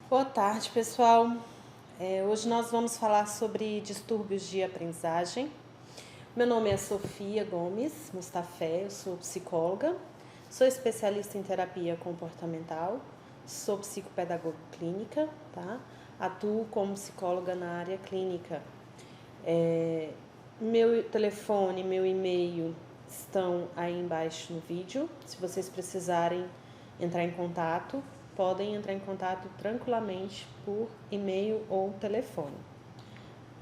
Boa tarde, pessoal. Hoje nós vamos falar sobre distúrbios de aprendizagem. Meu nome é Sofia Gomes Mustafé, eu sou psicóloga, sou especialista em terapia comportamental, sou psicopedagoga clínica, tá? Atuo como psicóloga na área clínica. Meu telefone, meu e-mail estão aí embaixo no vídeo. Se vocês precisarem entrar em contato, podem entrar em contato tranquilamente por e-mail ou telefone.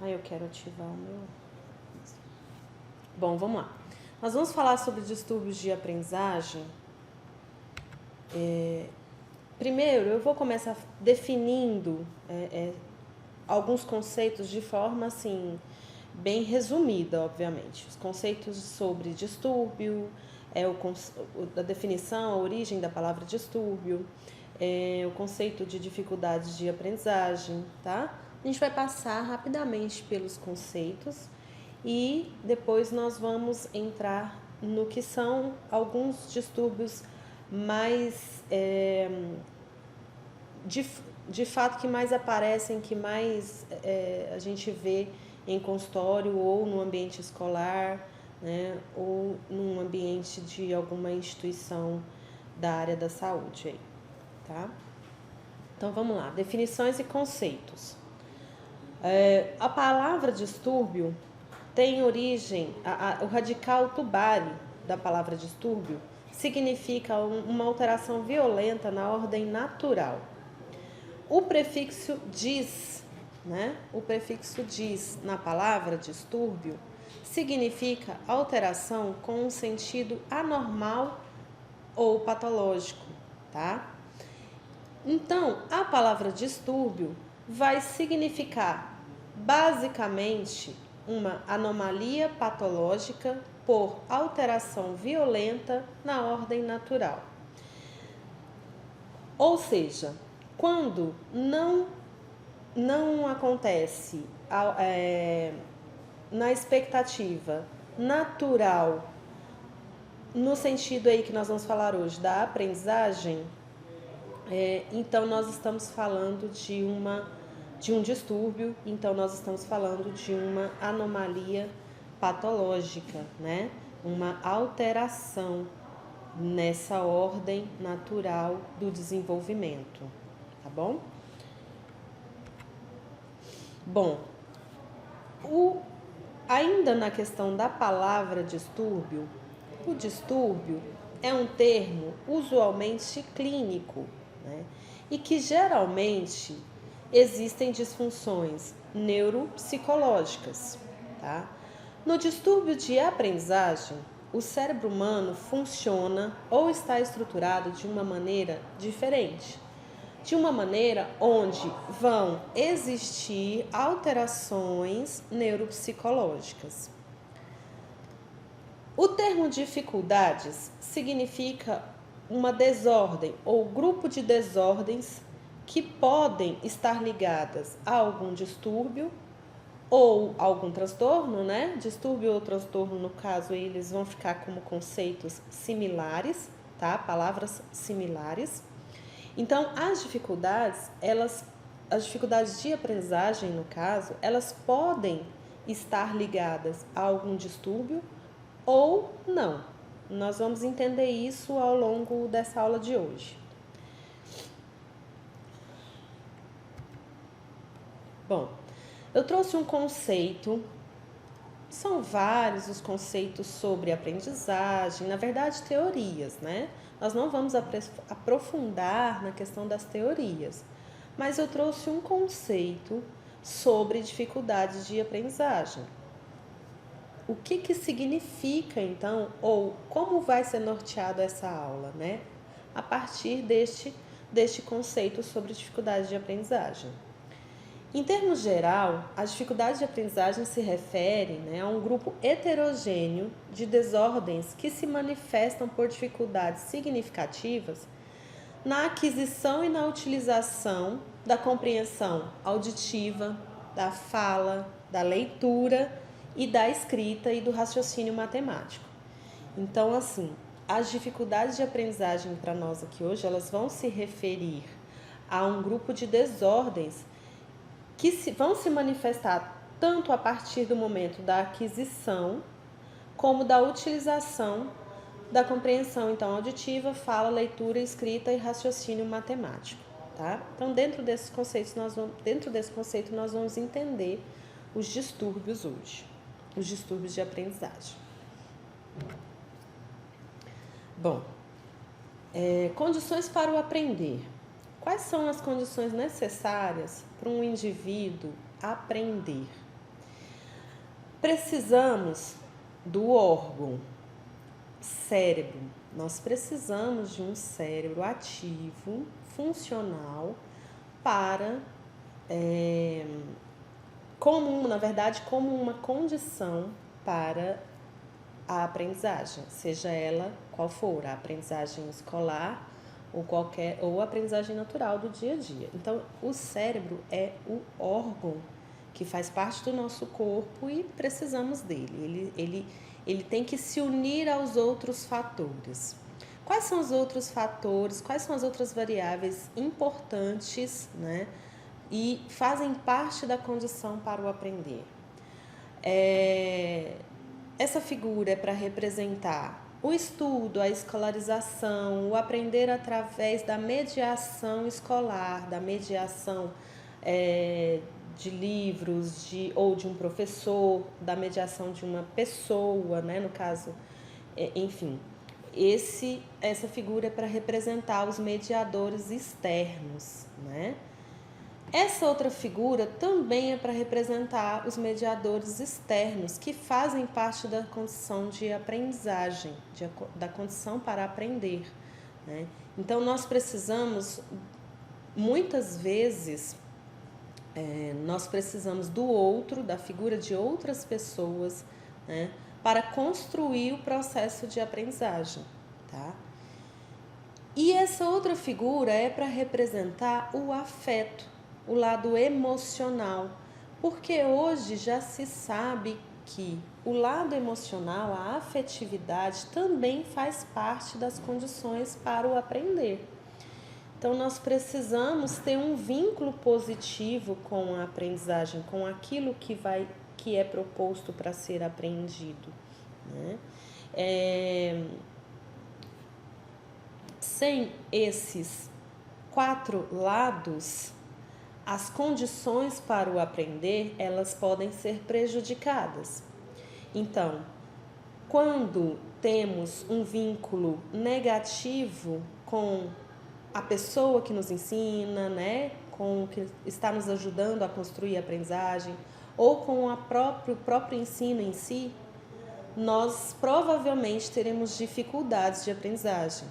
Eu quero ativar o meu... Bom, vamos lá. Nós vamos falar sobre distúrbios de aprendizagem. Primeiro, eu vou começar definindo alguns conceitos de forma assim bem resumida, obviamente. Os conceitos sobre distúrbio, a definição, a origem da palavra distúrbio, o conceito de dificuldades de aprendizagem, tá? A gente vai passar rapidamente pelos conceitos e depois nós vamos entrar no que são alguns distúrbios mais de fato que mais aparecem, que mais a gente vê em consultório ou no ambiente escolar, né, ou num ambiente de alguma instituição da área da saúde aí, tá? Então vamos lá, definições e conceitos. A palavra distúrbio tem origem, o radical tubari da palavra distúrbio significa uma alteração violenta na ordem natural. O prefixo dis, né? O prefixo dis na palavra distúrbio significa alteração com um sentido anormal ou patológico, tá? Então, a palavra distúrbio vai significar basicamente uma anomalia patológica por alteração violenta na ordem natural. Ou seja, quando não acontece na expectativa natural, no sentido aí que nós vamos falar hoje da aprendizagem, então nós estamos falando de um distúrbio, então nós estamos falando de uma anomalia patológica, né? Uma alteração nessa ordem natural do desenvolvimento, tá bom? Bom, ainda na questão da palavra distúrbio, o distúrbio é um termo usualmente clínico, né? E que geralmente existem disfunções neuropsicológicas, tá? No distúrbio de aprendizagem, o cérebro humano funciona ou está estruturado de uma maneira diferente, de uma maneira onde vão existir alterações neuropsicológicas. O termo dificuldades significa uma desordem ou grupo de desordens que podem estar ligadas a algum distúrbio ou algum transtorno, né? Distúrbio ou transtorno, no caso, eles vão ficar como conceitos similares, tá? Palavras similares. Então, as dificuldades de aprendizagem, no caso, elas podem estar ligadas a algum distúrbio ou não. Nós vamos entender isso ao longo dessa aula de hoje. Bom, eu trouxe um conceito, são vários os conceitos sobre aprendizagem, na verdade teorias, né? Nós não vamos aprofundar na questão das teorias, mas eu trouxe um conceito sobre dificuldades de aprendizagem. O que significa, então, ou como vai ser norteado essa aula, né? A partir deste conceito sobre dificuldade de aprendizagem. Em termos geral, a dificuldade de aprendizagem se refere, né, a um grupo heterogêneo de desordens que se manifestam por dificuldades significativas na aquisição e na utilização da compreensão auditiva, da fala, da leitura e da escrita e do raciocínio matemático. Então, assim, as dificuldades de aprendizagem para nós aqui hoje, elas vão se referir há um grupo de desordens que vão se manifestar tanto a partir do momento da aquisição, como da utilização da compreensão, então, auditiva, fala, leitura, escrita e raciocínio matemático, tá? Então, dentro desse conceito, nós vamos entender os distúrbios hoje, os distúrbios de aprendizagem. Bom, condições para o aprender. Quais são as condições necessárias para um indivíduo aprender? Precisamos do órgão cérebro. Nós precisamos de um cérebro ativo, funcional, para, como uma condição para a aprendizagem, seja ela qual for, a aprendizagem escolar ou a aprendizagem natural do dia a dia. Então, o cérebro é o órgão que faz parte do nosso corpo e precisamos dele. Ele tem que se unir aos outros fatores. Quais são os outros fatores, quais são as outras variáveis importantes, né, e fazem parte da condição para o aprender? Essa figura é para representar o estudo, a escolarização, o aprender através da mediação escolar, da mediação de livros, ou de um professor, da mediação de uma pessoa, né, no caso, enfim. Essa figura é para representar os mediadores externos, né? Essa outra figura também é para representar os mediadores externos, que fazem parte da condição de aprendizagem, da condição para aprender, né? Então, nós precisamos, muitas vezes, nós precisamos do outro, da figura de outras pessoas, né, para construir o processo de aprendizagem, tá? E essa outra figura é para representar o afeto, o lado emocional, porque hoje já se sabe que o lado emocional, a afetividade, também faz parte das condições para o aprender. Então, nós precisamos ter um vínculo positivo com a aprendizagem, com aquilo que é proposto para ser aprendido, né? Sem esses 4 lados, as condições para o aprender, elas podem ser prejudicadas. Então, quando temos um vínculo negativo com a pessoa que nos ensina, né, com o que está nos ajudando a construir a aprendizagem, ou com o próprio ensino em si, nós provavelmente teremos dificuldades de aprendizagem.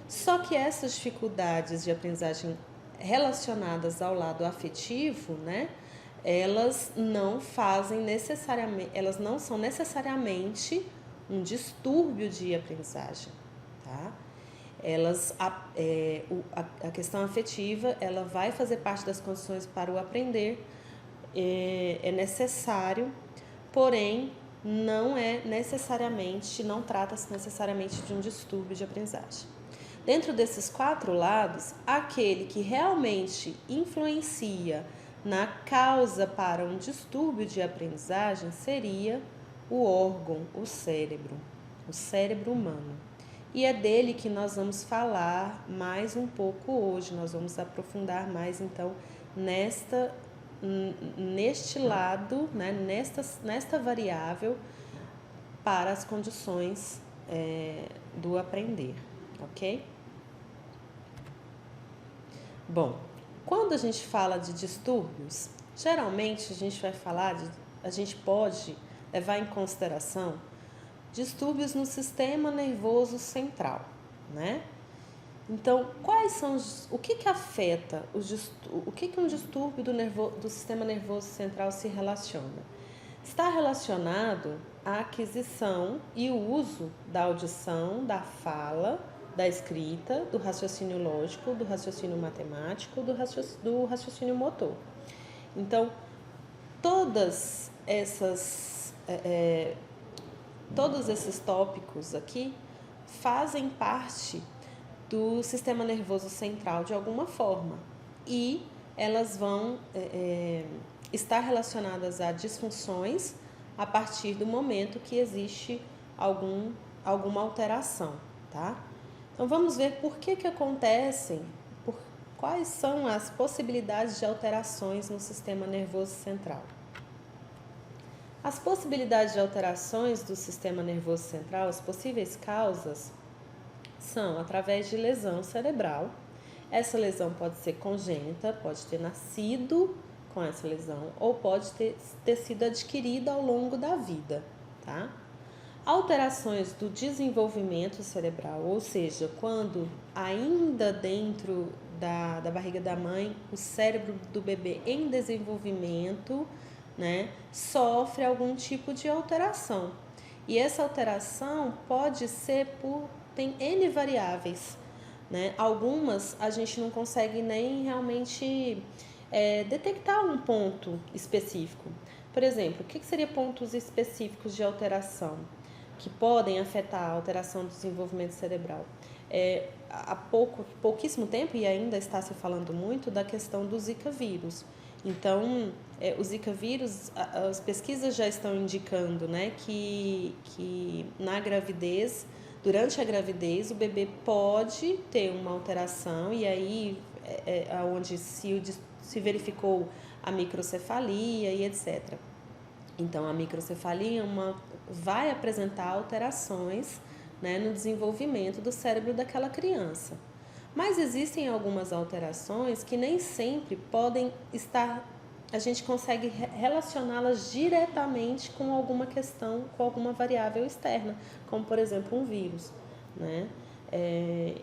Só que essas dificuldades de aprendizagem relacionadas ao lado afetivo, né, elas não são necessariamente um distúrbio de aprendizagem, tá? A questão afetiva, ela vai fazer parte das condições para o aprender, é necessário, porém não trata-se necessariamente de um distúrbio de aprendizagem. Dentro desses 4 lados, aquele que realmente influencia na causa para um distúrbio de aprendizagem seria o órgão, o cérebro humano. E é dele que nós vamos falar mais um pouco hoje. Nós vamos aprofundar mais, então, neste lado, né, nesta variável para as condições do aprender, ok? Bom, quando a gente fala de distúrbios, geralmente a gente pode levar em consideração distúrbios no sistema nervoso central, né? Então, o que afeta, o que um distúrbio do sistema nervoso central se relaciona? Está relacionado à aquisição e o uso da audição, da fala, da escrita, do raciocínio lógico, do raciocínio matemático, do raciocínio motor. Então, todos esses tópicos aqui fazem parte do sistema nervoso central de alguma forma. e elas vão estar relacionadas a disfunções a partir do momento que existe alguma alteração, tá? Então vamos ver por que acontecem, quais são as possibilidades de alterações no sistema nervoso central. As possibilidades de alterações do sistema nervoso central, as possíveis causas, são através de lesão cerebral. Essa lesão pode ser congênita, pode ter nascido com essa lesão ou pode ter sido adquirida ao longo da vida, tá? Alterações do desenvolvimento cerebral, ou seja, quando ainda dentro da barriga da mãe, o cérebro do bebê em desenvolvimento, né, sofre algum tipo de alteração. E essa alteração pode ser tem N variáveis, né? Algumas a gente não consegue nem realmente detectar um ponto específico. Por exemplo, o que seria pontos específicos de alteração que podem afetar a alteração do desenvolvimento cerebral? Há pouquíssimo tempo, e ainda está se falando muito, da questão do Zika vírus. Então, o Zika vírus, as pesquisas já estão indicando, né, que na gravidez, durante a gravidez, o bebê pode ter uma alteração, e aí onde se verificou a microcefalia e etc. Então, a microcefalia vai apresentar alterações, né, no desenvolvimento do cérebro daquela criança. Mas existem algumas alterações que nem sempre podem estar, a gente consegue relacioná-las diretamente com alguma questão, com alguma variável externa, como por exemplo um vírus, né?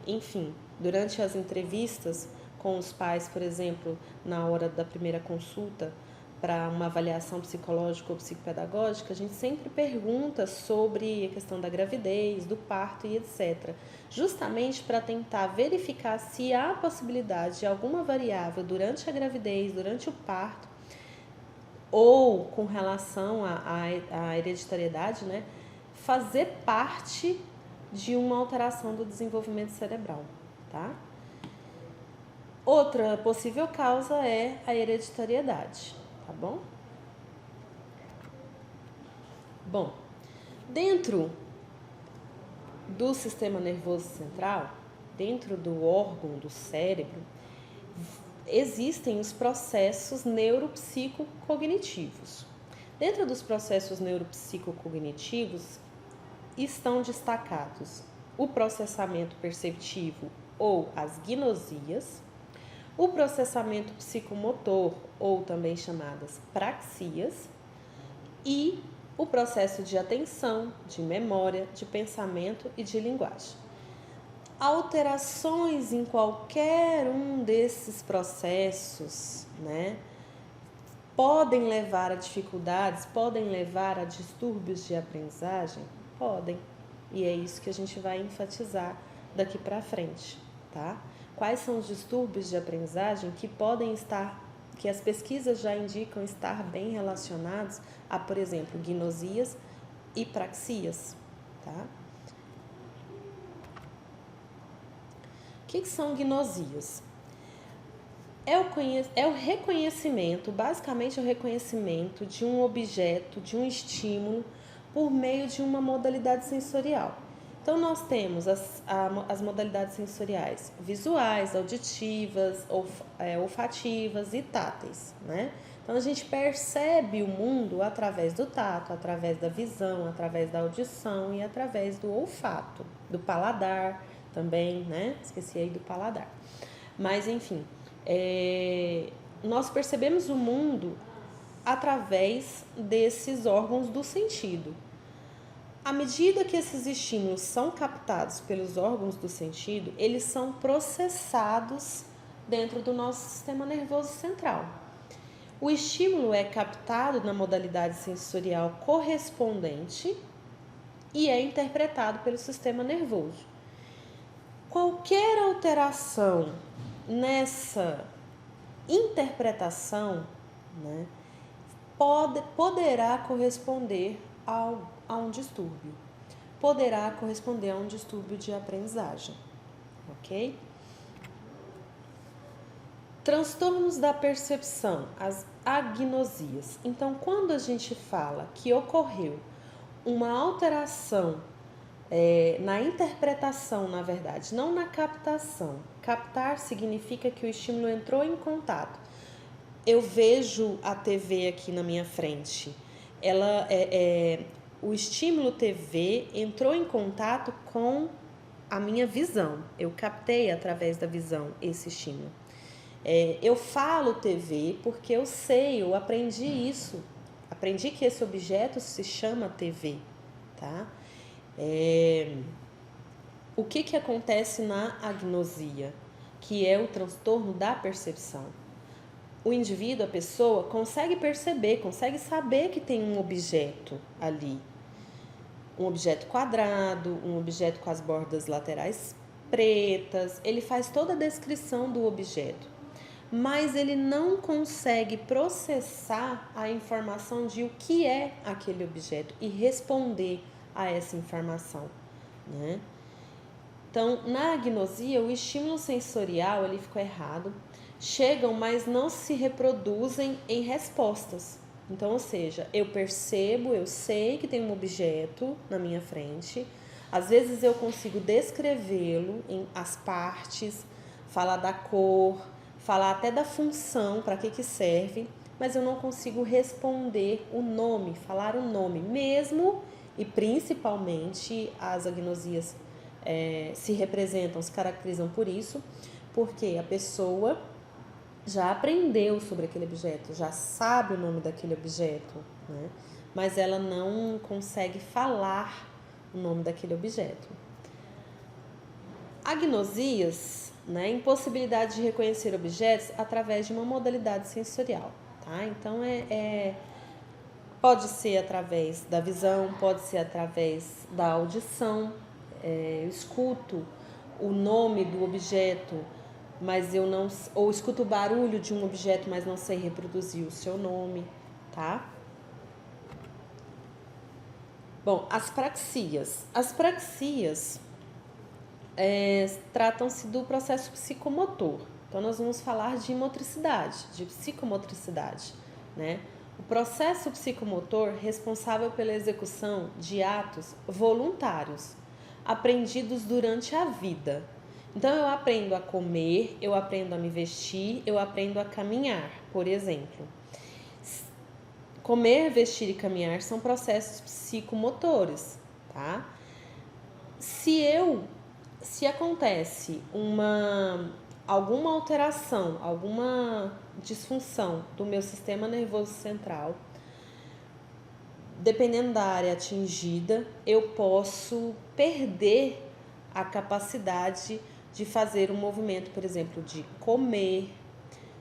Enfim, durante as entrevistas com os pais, por exemplo, na hora da primeira consulta, para uma avaliação psicológica ou psicopedagógica, a gente sempre pergunta sobre a questão da gravidez, do parto e etc. Justamente para tentar verificar se há possibilidade de alguma variável durante a gravidez, durante o parto, ou com relação à hereditariedade, né, fazer parte de uma alteração do desenvolvimento cerebral, tá? Outra possível causa é a hereditariedade. Tá bom? Bom, dentro do sistema nervoso central, dentro do órgão do cérebro, existem os processos neuropsicocognitivos. Dentro dos processos neuropsicocognitivos estão destacados o processamento perceptivo ou as gnosias, o processamento psicomotor, ou também chamadas praxias, e o processo de atenção, de memória, de pensamento e de linguagem. Alterações em qualquer um desses processos, né, podem levar a dificuldades, podem levar a distúrbios de aprendizagem? Podem. E é isso que a gente vai enfatizar daqui para frente, tá? Quais são os distúrbios de aprendizagem que podem estar, que as pesquisas já indicam estar bem relacionados a, por exemplo, gnosias e praxias, tá? O que são gnosias? É o reconhecimento, basicamente é o reconhecimento de um objeto, de um estímulo, por meio de uma modalidade sensorial. Então, nós temos as modalidades sensoriais visuais, auditivas, olfativas e táteis, né? Então, a gente percebe o mundo através do tato, através da visão, através da audição e através do olfato, do paladar também, né? Esqueci aí do paladar. Mas, enfim, nós percebemos o mundo através desses órgãos do sentido. À medida que esses estímulos são captados pelos órgãos do sentido, eles são processados dentro do nosso sistema nervoso central. O estímulo é captado na modalidade sensorial correspondente e é interpretado pelo sistema nervoso. Qualquer alteração nessa interpretação, né, poderá corresponder a um distúrbio. Poderá corresponder a um distúrbio de aprendizagem, ok? Transtornos da percepção, as agnosias. Então, quando a gente fala que ocorreu uma alteração na interpretação, na verdade, não na captação. Captar significa que o estímulo entrou em contato. Eu vejo a TV aqui na minha frente. O estímulo TV entrou em contato com a minha visão. Eu captei através da visão esse estímulo. Eu falo TV porque eu sei, eu aprendi isso. Aprendi que esse objeto se chama TV, tá? O que acontece na agnosia, que é o transtorno da percepção? O indivíduo, a pessoa, consegue perceber, consegue saber que tem um objeto ali. Um objeto quadrado, um objeto com as bordas laterais pretas. Ele faz toda a descrição do objeto, mas ele não consegue processar a informação de o que é aquele objeto e responder a essa informação, né? Então, na agnosia, o estímulo sensorial ele ficou errado. Chegam, mas não se reproduzem em respostas. Então, ou seja, eu percebo, eu sei que tem um objeto na minha frente. Às vezes eu consigo descrevê-lo em as partes, falar da cor, falar até da função, para que serve, mas eu não consigo responder o nome, falar o nome, mesmo e principalmente as agnosias se representam, se caracterizam por isso, porque a pessoa já aprendeu sobre aquele objeto, já sabe o nome daquele objeto, né? Mas ela não consegue falar o nome daquele objeto. Agnosias, né? Impossibilidade de reconhecer objetos através de uma modalidade sensorial, tá? Então, pode ser através da visão, pode ser através da audição. Eu escuto o nome do objeto, mas eu não, ou escuto o barulho de um objeto, mas não sei reproduzir o seu nome, tá? Bom, as praxias. As praxias tratam-se do processo psicomotor. Então, nós vamos falar de motricidade, de psicomotricidade, né? O processo psicomotor responsável pela execução de atos voluntários, aprendidos durante a vida. Então, eu aprendo a comer, eu aprendo a me vestir, eu aprendo a caminhar, por exemplo. Comer, vestir e caminhar são processos psicomotores, tá? Se acontece alguma alteração, alguma disfunção do meu sistema nervoso central, dependendo da área atingida, eu posso perder a capacidade de fazer um movimento, por exemplo, de comer,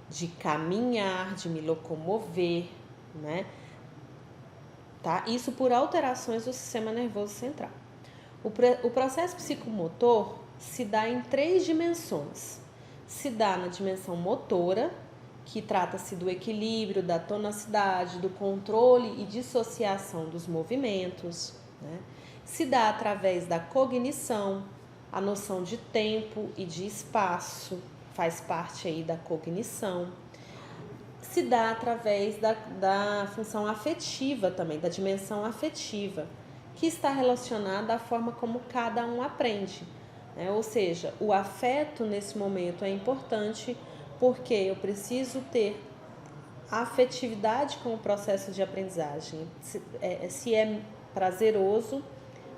de caminhar, de me locomover, né? Tá? Isso por alterações do sistema nervoso central. O processo psicomotor se dá em 3 dimensões. Se dá na dimensão motora, que trata-se do equilíbrio, da tonicidade, do controle e dissociação dos movimentos, né? Se dá através da cognição, a noção de tempo e de espaço faz parte aí da cognição. Se dá através da função afetiva também, da dimensão afetiva, que está relacionada à forma como cada um aprende, né? Ou seja, o afeto nesse momento é importante porque eu preciso ter afetividade com o processo de aprendizagem. Se é prazeroso,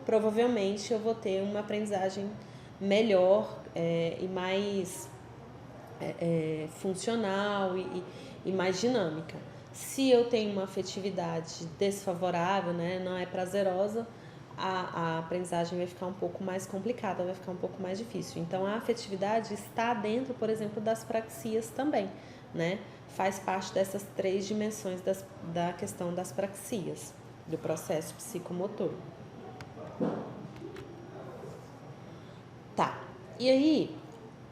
provavelmente eu vou ter uma aprendizagem melhor e mais funcional e mais dinâmica. Se eu tenho uma afetividade desfavorável, né, não é prazerosa, a aprendizagem vai ficar um pouco mais complicada, vai ficar um pouco mais difícil. Então, a afetividade está dentro, por exemplo, das praxias também, né? Faz parte dessas 3 dimensões da questão das praxias, do processo psicomotor. Tá, e aí,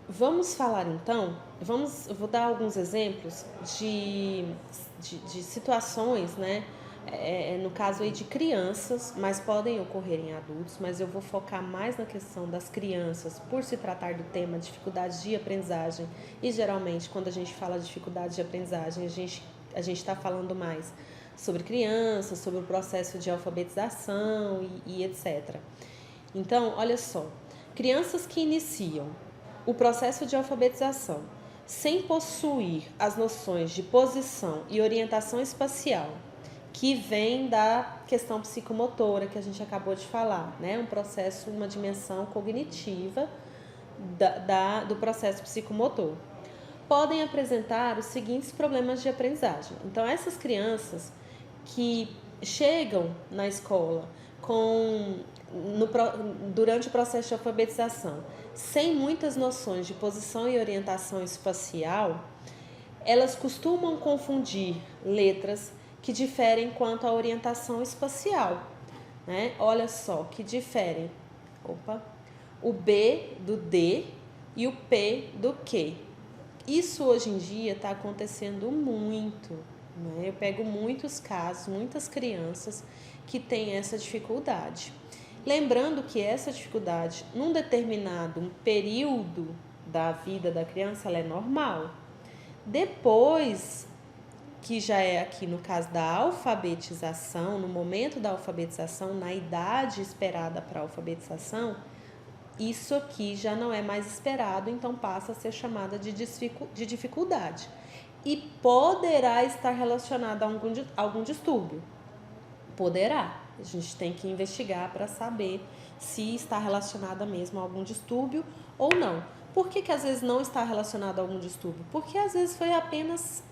vamos falar então, eu vou dar alguns exemplos de situações, né, no caso aí de crianças, mas podem ocorrer em adultos, mas eu vou focar mais na questão das crianças, por se tratar do tema dificuldades de aprendizagem, e geralmente quando a gente fala de dificuldades de aprendizagem, a gente está falando mais sobre crianças, sobre o processo de alfabetização e etc. Então, olha só, crianças que iniciam o processo de alfabetização sem possuir as noções de posição e orientação espacial, que vem da questão psicomotora que a gente acabou de falar, né? Um processo, uma dimensão cognitiva do processo psicomotor. Podem apresentar os seguintes problemas de aprendizagem. Então, essas crianças que chegam na escola durante o processo de alfabetização, sem muitas noções de posição e orientação espacial, elas costumam confundir letras que diferem quanto à orientação espacial, né? Olha só, que diferem o B do D e o P do Q. Isso hoje em dia está acontecendo muito, né? Eu pego muitos casos, muitas crianças que têm essa dificuldade. Lembrando que essa dificuldade, num determinado período da vida da criança, ela é normal. Depois, que já é aqui no caso da alfabetização, no momento da alfabetização, na idade esperada para a alfabetização, isso aqui já não é mais esperado, então passa a ser chamada de dificuldade. E poderá estar relacionada a algum distúrbio. Poderá. A gente tem que investigar para saber se está relacionada mesmo a algum distúrbio ou não. Por que às vezes não está relacionado a algum distúrbio? Porque às vezes foi apenas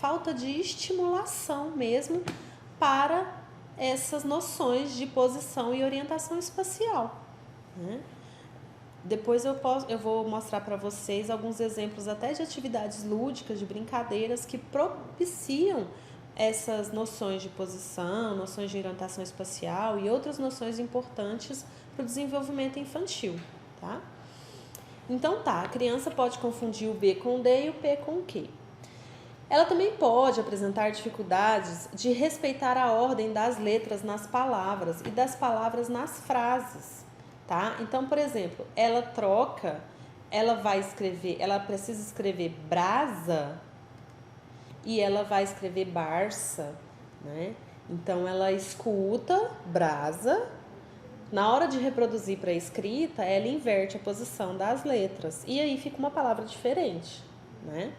falta de estimulação mesmo para essas noções de posição e orientação espacial, né? Depois eu vou mostrar para vocês alguns exemplos até de atividades lúdicas, de brincadeiras que propiciam essas noções de posição, noções de orientação espacial e outras noções importantes para o desenvolvimento infantil, tá? Então a criança pode confundir o B com o D e o P com o Q. Ela também pode apresentar dificuldades de respeitar a ordem das letras nas palavras e das palavras nas frases, tá? Então, por exemplo, ela precisa escrever brasa e ela vai escrever Barça, né? Então, ela escuta brasa, na hora de reproduzir para a escrita, ela inverte a posição das letras e aí fica uma palavra diferente, né?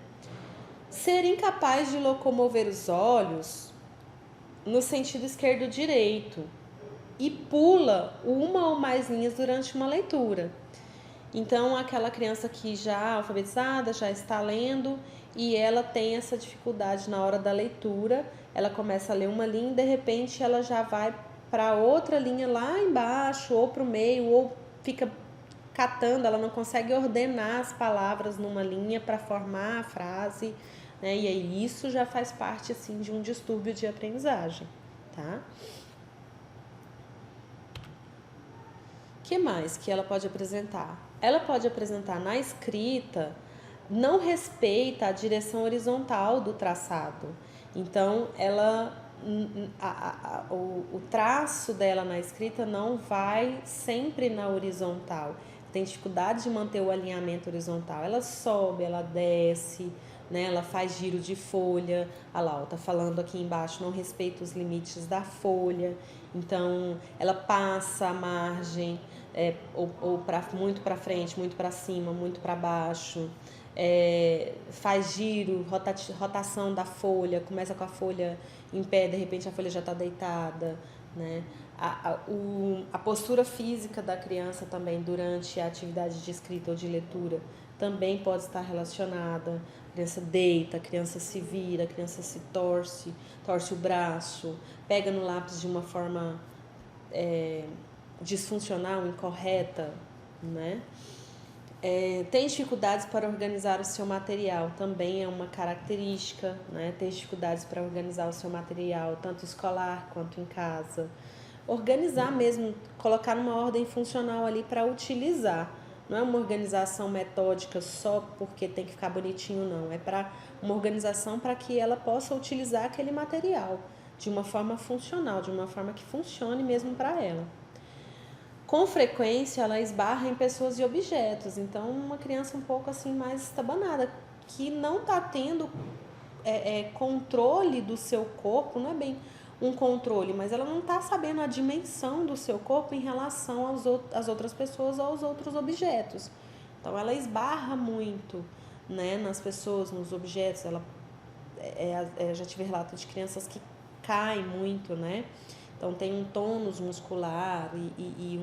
Ser incapaz de locomover os olhos no sentido esquerdo-direito e pula uma ou mais linhas durante uma leitura. Então, aquela criança que já alfabetizada, já está lendo e ela tem essa dificuldade na hora da leitura, ela começa a ler uma linha e de repente ela já vai para outra linha lá embaixo ou para o meio ou fica catando, ela não consegue ordenar as palavras numa linha para formar a frase, né? E aí isso já faz parte assim de um distúrbio de aprendizagem, tá? O que mais que ela pode apresentar? Ela pode apresentar na escrita, não respeita a direção horizontal do traçado. Então, o traço dela na escrita não vai sempre na horizontal. Tem dificuldade de manter o alinhamento horizontal. Ela sobe, ela desce, né? Ela faz giro de folha. Olha lá, está falando aqui embaixo, não respeita os limites da folha. Então, ela passa a margem, muito para frente, muito para cima, muito para baixo. Faz giro, rotação da folha, começa com a folha em pé, de repente a folha já está deitada, né? A postura física da criança também durante a atividade de escrita ou de leitura também pode estar relacionada. A criança deita, a criança se vira, a criança se torce o braço, pega no lápis de uma forma disfuncional, incorreta, né? Tem dificuldades para organizar o seu material, também é uma característica, né? Tem dificuldades para organizar o seu material, tanto escolar quanto em casa. Organizar mesmo, colocar numa ordem funcional ali para utilizar. Não é uma organização metódica só porque tem que ficar bonitinho, não. É para uma organização para que ela possa utilizar aquele material. de uma forma funcional, de uma forma que funcione mesmo para ela. Com frequência, ela esbarra em pessoas e objetos. Então, uma criança um pouco assim mais estabanada, que não está tendo controle do seu corpo, não é bem um controle, mas ela não está sabendo a dimensão do seu corpo em relação às outras pessoas ou aos outros objetos. Então, ela esbarra muito, né, nas pessoas, nos objetos. Ela já tive relato de crianças que caem muito, né? Então, tem um tônus muscular e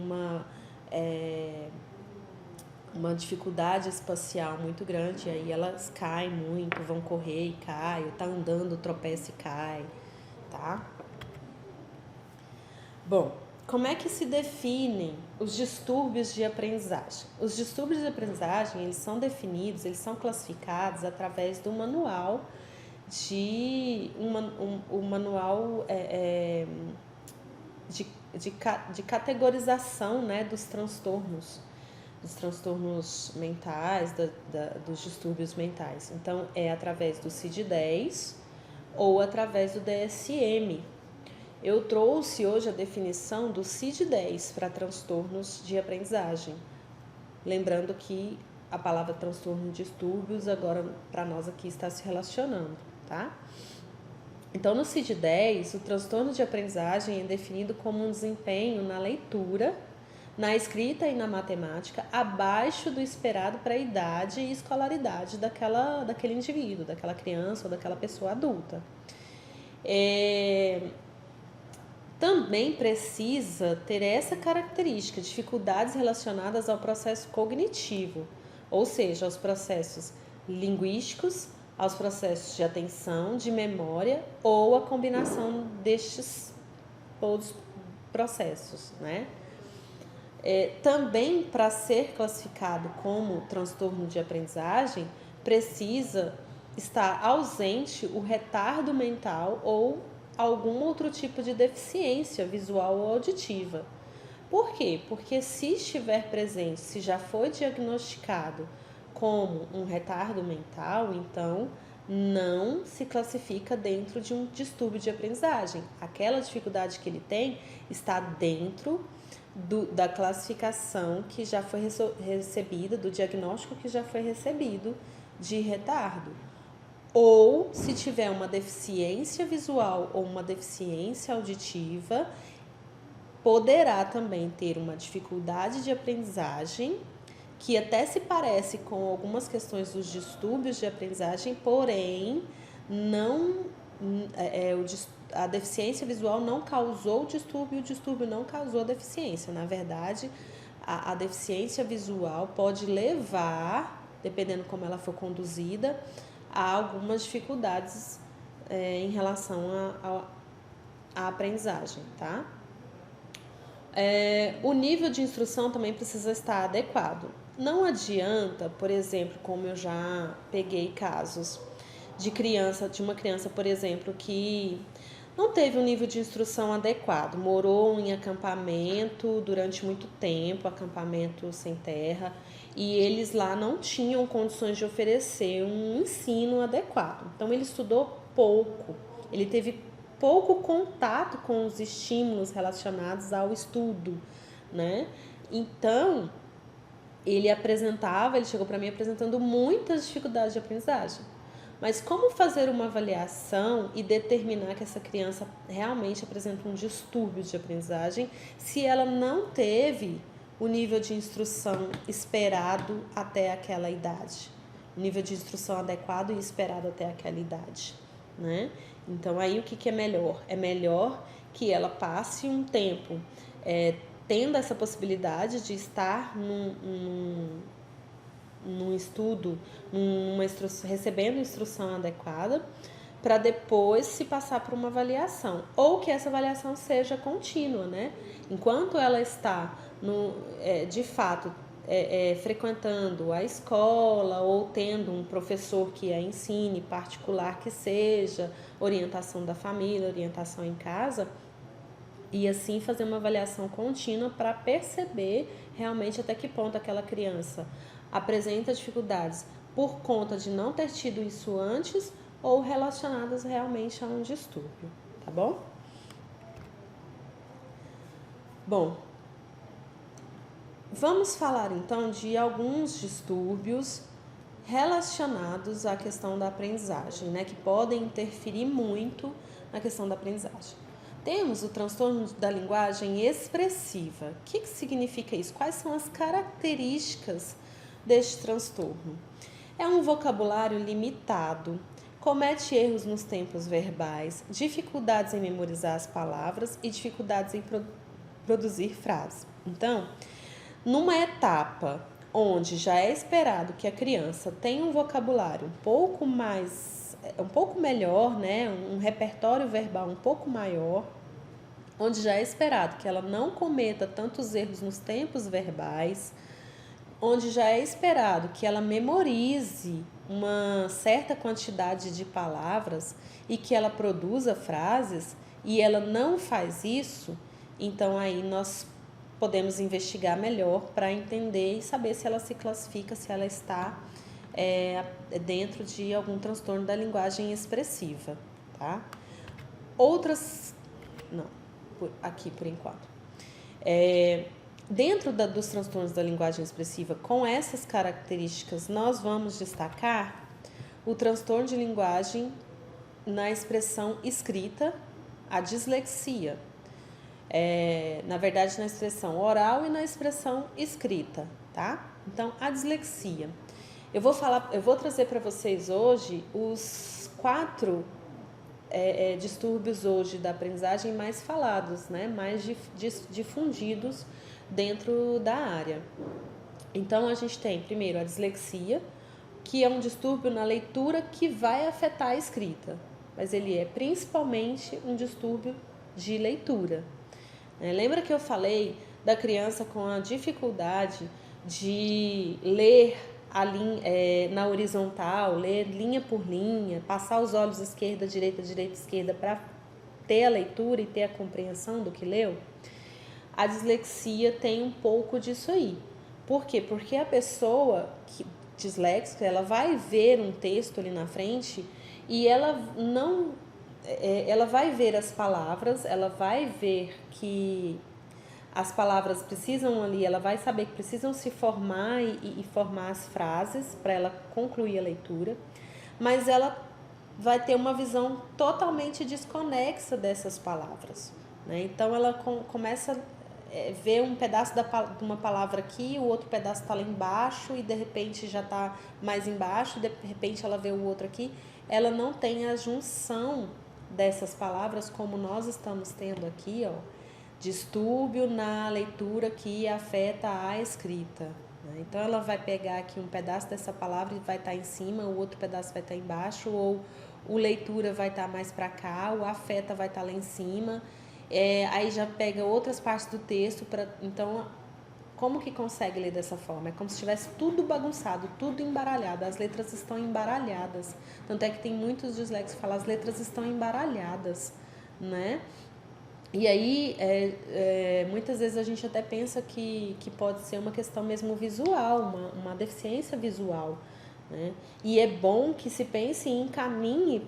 uma dificuldade espacial muito grande, aí elas caem muito, vão correr e caem, ou tá andando, tropeça e cai, tá? Bom, como é que se definem os distúrbios de aprendizagem? Os distúrbios de aprendizagem, eles são definidos, eles são classificados através do manual de categorização, né, dos transtornos mentais, dos distúrbios mentais. Então, é através do CID-10 ou através do DSM. Eu trouxe hoje a definição do CID-10 para transtornos de aprendizagem. Lembrando que a palavra transtorno de distúrbios agora para nós aqui está se relacionando, tá? Então, no CID-10, o transtorno de aprendizagem é definido como um desempenho na leitura, na escrita e na matemática abaixo do esperado para a idade e escolaridade daquele indivíduo, daquela criança ou daquela pessoa adulta. Também precisa ter essa característica, dificuldades relacionadas ao processo cognitivo, ou seja, aos processos linguísticos, aos processos de atenção, de memória ou a combinação destes todos processos, né? Também, para ser classificado como transtorno de aprendizagem, precisa estar ausente o retardo mental ou algum outro tipo de deficiência visual ou auditiva. Por quê? Porque se estiver presente, se já foi diagnosticado como um retardo mental, então não se classifica dentro de um distúrbio de aprendizagem. Aquela dificuldade que ele tem está dentro da classificação que já foi recebida, do diagnóstico que já foi recebido de retardo. Ou se tiver uma deficiência visual ou uma deficiência auditiva, poderá também ter uma dificuldade de aprendizagem, que até se parece com algumas questões dos distúrbios de aprendizagem, porém a deficiência visual não causou o distúrbio não causou a deficiência. Na verdade, a deficiência visual pode levar, dependendo como ela for conduzida, a algumas dificuldades em relação à aprendizagem, tá? O nível de instrução também precisa estar adequado. Não adianta, por exemplo, como eu já peguei casos de uma criança, por exemplo, que não teve um nível de instrução adequado, morou em acampamento durante muito tempo, acampamento sem terra, e eles lá não tinham condições de oferecer um ensino adequado. Então, ele estudou pouco, ele teve pouco contato com os estímulos relacionados ao estudo, né? Então, ele chegou para mim apresentando muitas dificuldades de aprendizagem. Mas como fazer uma avaliação e determinar que essa criança realmente apresenta um distúrbio de aprendizagem se ela não teve o nível de instrução esperado até aquela idade? O nível de instrução adequado e esperado até aquela idade, né? Então, aí o que é melhor? É melhor que ela passe um tempo tendo essa possibilidade de estar num estudo, recebendo instrução adequada, para depois se passar por uma avaliação. Ou que essa avaliação seja contínua, né? Enquanto ela está, de fato, frequentando a escola ou tendo um professor que a ensine, particular que seja, orientação da família, orientação em casa, e assim fazer uma avaliação contínua para perceber realmente até que ponto aquela criança apresenta dificuldades por conta de não ter tido isso antes ou relacionadas realmente a um distúrbio, tá bom? Bom, vamos falar então de alguns distúrbios relacionados à questão da aprendizagem, né, que podem interferir muito na questão da aprendizagem. Temos o transtorno da linguagem expressiva. O que significa isso? Quais são as características deste transtorno? É um vocabulário limitado, comete erros nos tempos verbais, dificuldades em memorizar as palavras e dificuldades em produzir frases. Então, numa etapa onde já é esperado que a criança tenha um vocabulário um pouco melhor, né, um repertório verbal um pouco maior, onde já é esperado que ela não cometa tantos erros nos tempos verbais, onde já é esperado que ela memorize uma certa quantidade de palavras e que ela produza frases, e ela não faz isso, então aí nós podemos investigar melhor para entender e saber se ela se classifica, se ela está dentro de algum transtorno da linguagem expressiva, tá? Outras... Não, aqui por enquanto. Dentro dos transtornos da linguagem expressiva, com essas características, nós vamos destacar o transtorno de linguagem na expressão escrita, a dislexia. Na verdade, na expressão oral e na expressão escrita, tá? Então, a dislexia. Eu vou trazer para vocês hoje os 4 distúrbios hoje da aprendizagem mais falados, né? Mais difundidos dentro da área. Então, a gente tem primeiro a dislexia, que é um distúrbio na leitura que vai afetar a escrita, mas ele é principalmente um distúrbio de leitura. Lembra que eu falei da criança com a dificuldade de ler na horizontal, ler linha por linha, passar os olhos esquerda, esquerda para ter a leitura e ter a compreensão do que leu? A dislexia tem um pouco disso aí. Por quê? Porque a pessoa disléxica, ela vai ver um texto ali na frente e ela vai ver as palavras, ela vai ver que as palavras precisam ali, ela vai saber que precisam se formar e formar as frases para ela concluir a leitura, mas ela vai ter uma visão totalmente desconexa dessas palavras, né? Então ela começa a ver um pedaço de uma palavra aqui, o outro pedaço está lá embaixo e de repente já está mais embaixo, de repente ela vê o outro aqui. Ela não tem a junção dessas palavras como nós estamos tendo aqui, ó, distúrbio na leitura que afeta a escrita, né? Então ela vai pegar aqui um pedaço dessa palavra e vai estar em cima, o outro pedaço vai estar embaixo, ou o leitura vai estar mais para cá, o afeta vai estar lá em cima, aí já pega outras partes do texto. Então, como que consegue ler dessa forma? É como se estivesse tudo bagunçado, tudo embaralhado, as letras estão embaralhadas. Tanto é que tem muitos disléxicos que falam as letras estão embaralhadas, né? E aí, muitas vezes a gente até pensa que pode ser uma questão mesmo visual, uma deficiência visual, né? E é bom que se pense e encaminhe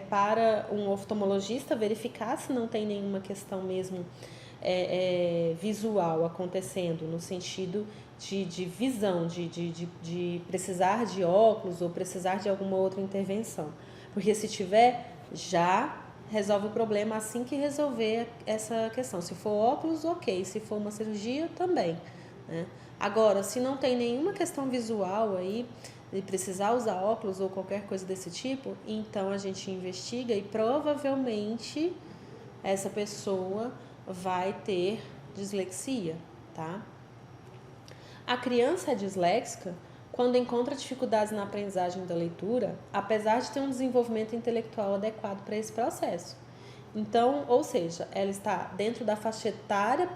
para um oftalmologista verificar se não tem nenhuma questão mesmo visual acontecendo, no sentido de visão, de precisar de óculos ou precisar de alguma outra intervenção. Porque se tiver, já resolve o problema assim que resolver essa questão. Se for óculos, ok. Se for uma cirurgia, também, né? Agora, se não tem nenhuma questão visual aí, de precisar usar óculos ou qualquer coisa desse tipo, então a gente investiga e provavelmente essa pessoa vai ter dislexia, tá? A criança é disléxica quando encontra dificuldades na aprendizagem da leitura, apesar de ter um desenvolvimento intelectual adequado para esse processo. Então, ou seja, ela está dentro da faixa etária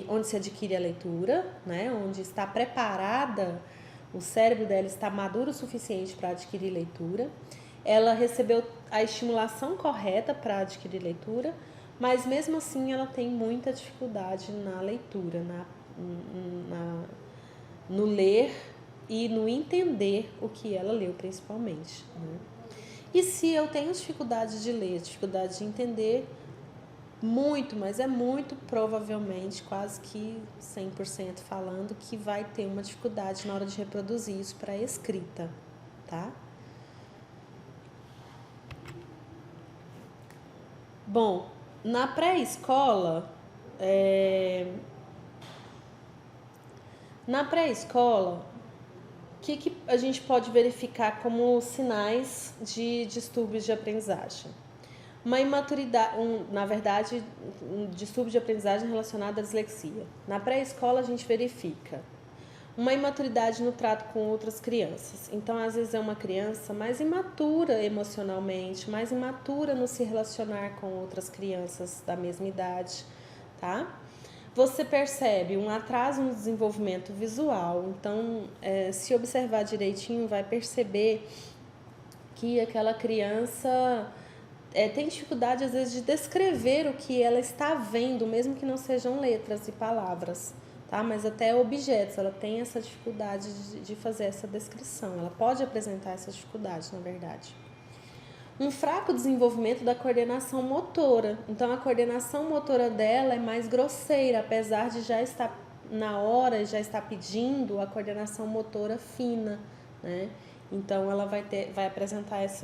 onde se adquire a leitura, né? Onde está preparada, o cérebro dela está maduro o suficiente para adquirir leitura. Ela recebeu a estimulação correta para adquirir leitura, mas mesmo assim ela tem muita dificuldade na leitura, no ler e no entender o que ela leu, principalmente, né? E se eu tenho dificuldade de ler, dificuldade de entender, muito, mas é muito provavelmente, quase que 100% falando, que vai ter uma dificuldade na hora de reproduzir isso para a escrita, tá? Bom, na pré-escola, o que a gente pode verificar como sinais de distúrbios de aprendizagem? Uma imaturidade, na verdade, um distúrbio de aprendizagem relacionado à dislexia. Na pré-escola, a gente verifica uma imaturidade no trato com outras crianças. Então, às vezes, é uma criança mais imatura emocionalmente, mais imatura no se relacionar com outras crianças da mesma idade, tá? Você percebe um atraso no desenvolvimento visual. Então, se observar direitinho, vai perceber que aquela criança tem dificuldade, às vezes, de descrever o que ela está vendo, mesmo que não sejam letras e palavras, tá? Mas até objetos, ela tem essa dificuldade de fazer essa descrição. Ela pode apresentar essa dificuldade, na verdade. Um fraco desenvolvimento da coordenação motora. Então, a coordenação motora dela é mais grosseira, apesar de já estar na hora, já estar pedindo a coordenação motora fina, né? Então, ela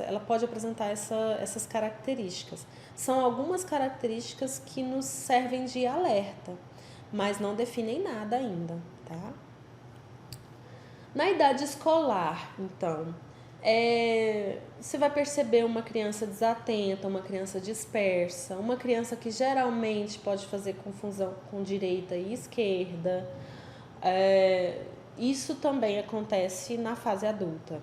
ela pode apresentar essas características. São algumas características que nos servem de alerta, mas não definem nada ainda, tá? Na idade escolar, então, você vai perceber uma criança desatenta, uma criança dispersa, uma criança que geralmente pode fazer confusão com direita e esquerda. Isso também acontece na fase adulta.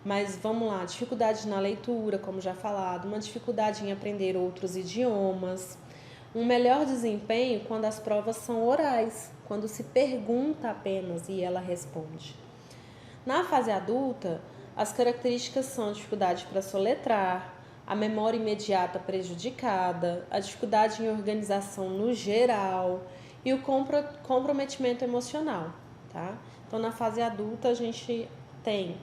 Mas vamos lá, dificuldade na leitura, como já falado, uma dificuldade em aprender outros idiomas, um melhor desempenho quando as provas são orais, quando se pergunta apenas e ela responde. Na fase adulta, as características são a dificuldade para soletrar, a memória imediata prejudicada, a dificuldade em organização no geral e o comprometimento emocional, tá? Então, na fase adulta, a gente tem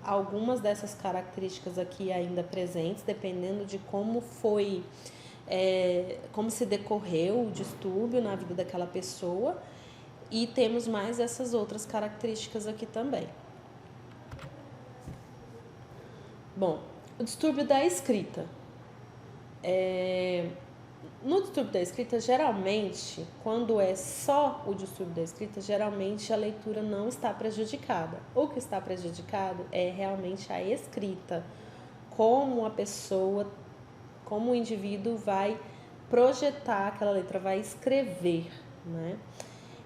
algumas dessas características aqui ainda presentes, dependendo de como foi, como se decorreu o distúrbio na vida daquela pessoa, e temos mais essas outras características aqui também. Bom, o distúrbio da escrita. No distúrbio da escrita, geralmente, quando é só o distúrbio da escrita, geralmente a leitura não está prejudicada. O que está prejudicado é realmente a escrita, como a pessoa, como o indivíduo vai projetar aquela letra, vai escrever, né?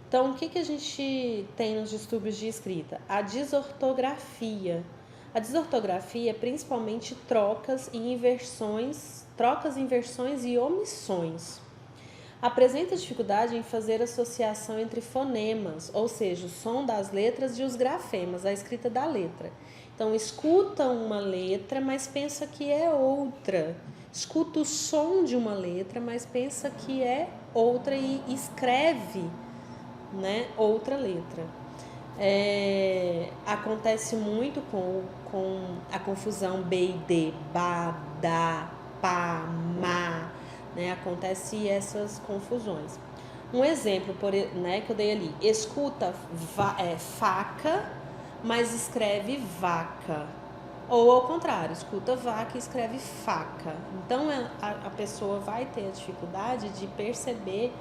Então, o que a gente tem nos distúrbios de escrita? A desortografia. A desortografia é principalmente trocas, inversões e omissões. Apresenta dificuldade em fazer associação entre fonemas, ou seja, o som das letras e os grafemas, a escrita da letra. Então, escuta uma letra, mas pensa que é outra. Escuta o som de uma letra, mas pensa que é outra e escreve, né, outra letra. Acontece muito com a confusão B e D, ba, da, pá, ma, né? Acontece essas confusões. Um exemplo, né, que eu dei ali, escuta faca, mas escreve vaca. Ou ao contrário, escuta vaca e escreve faca. Então a pessoa vai ter a dificuldade de perceber,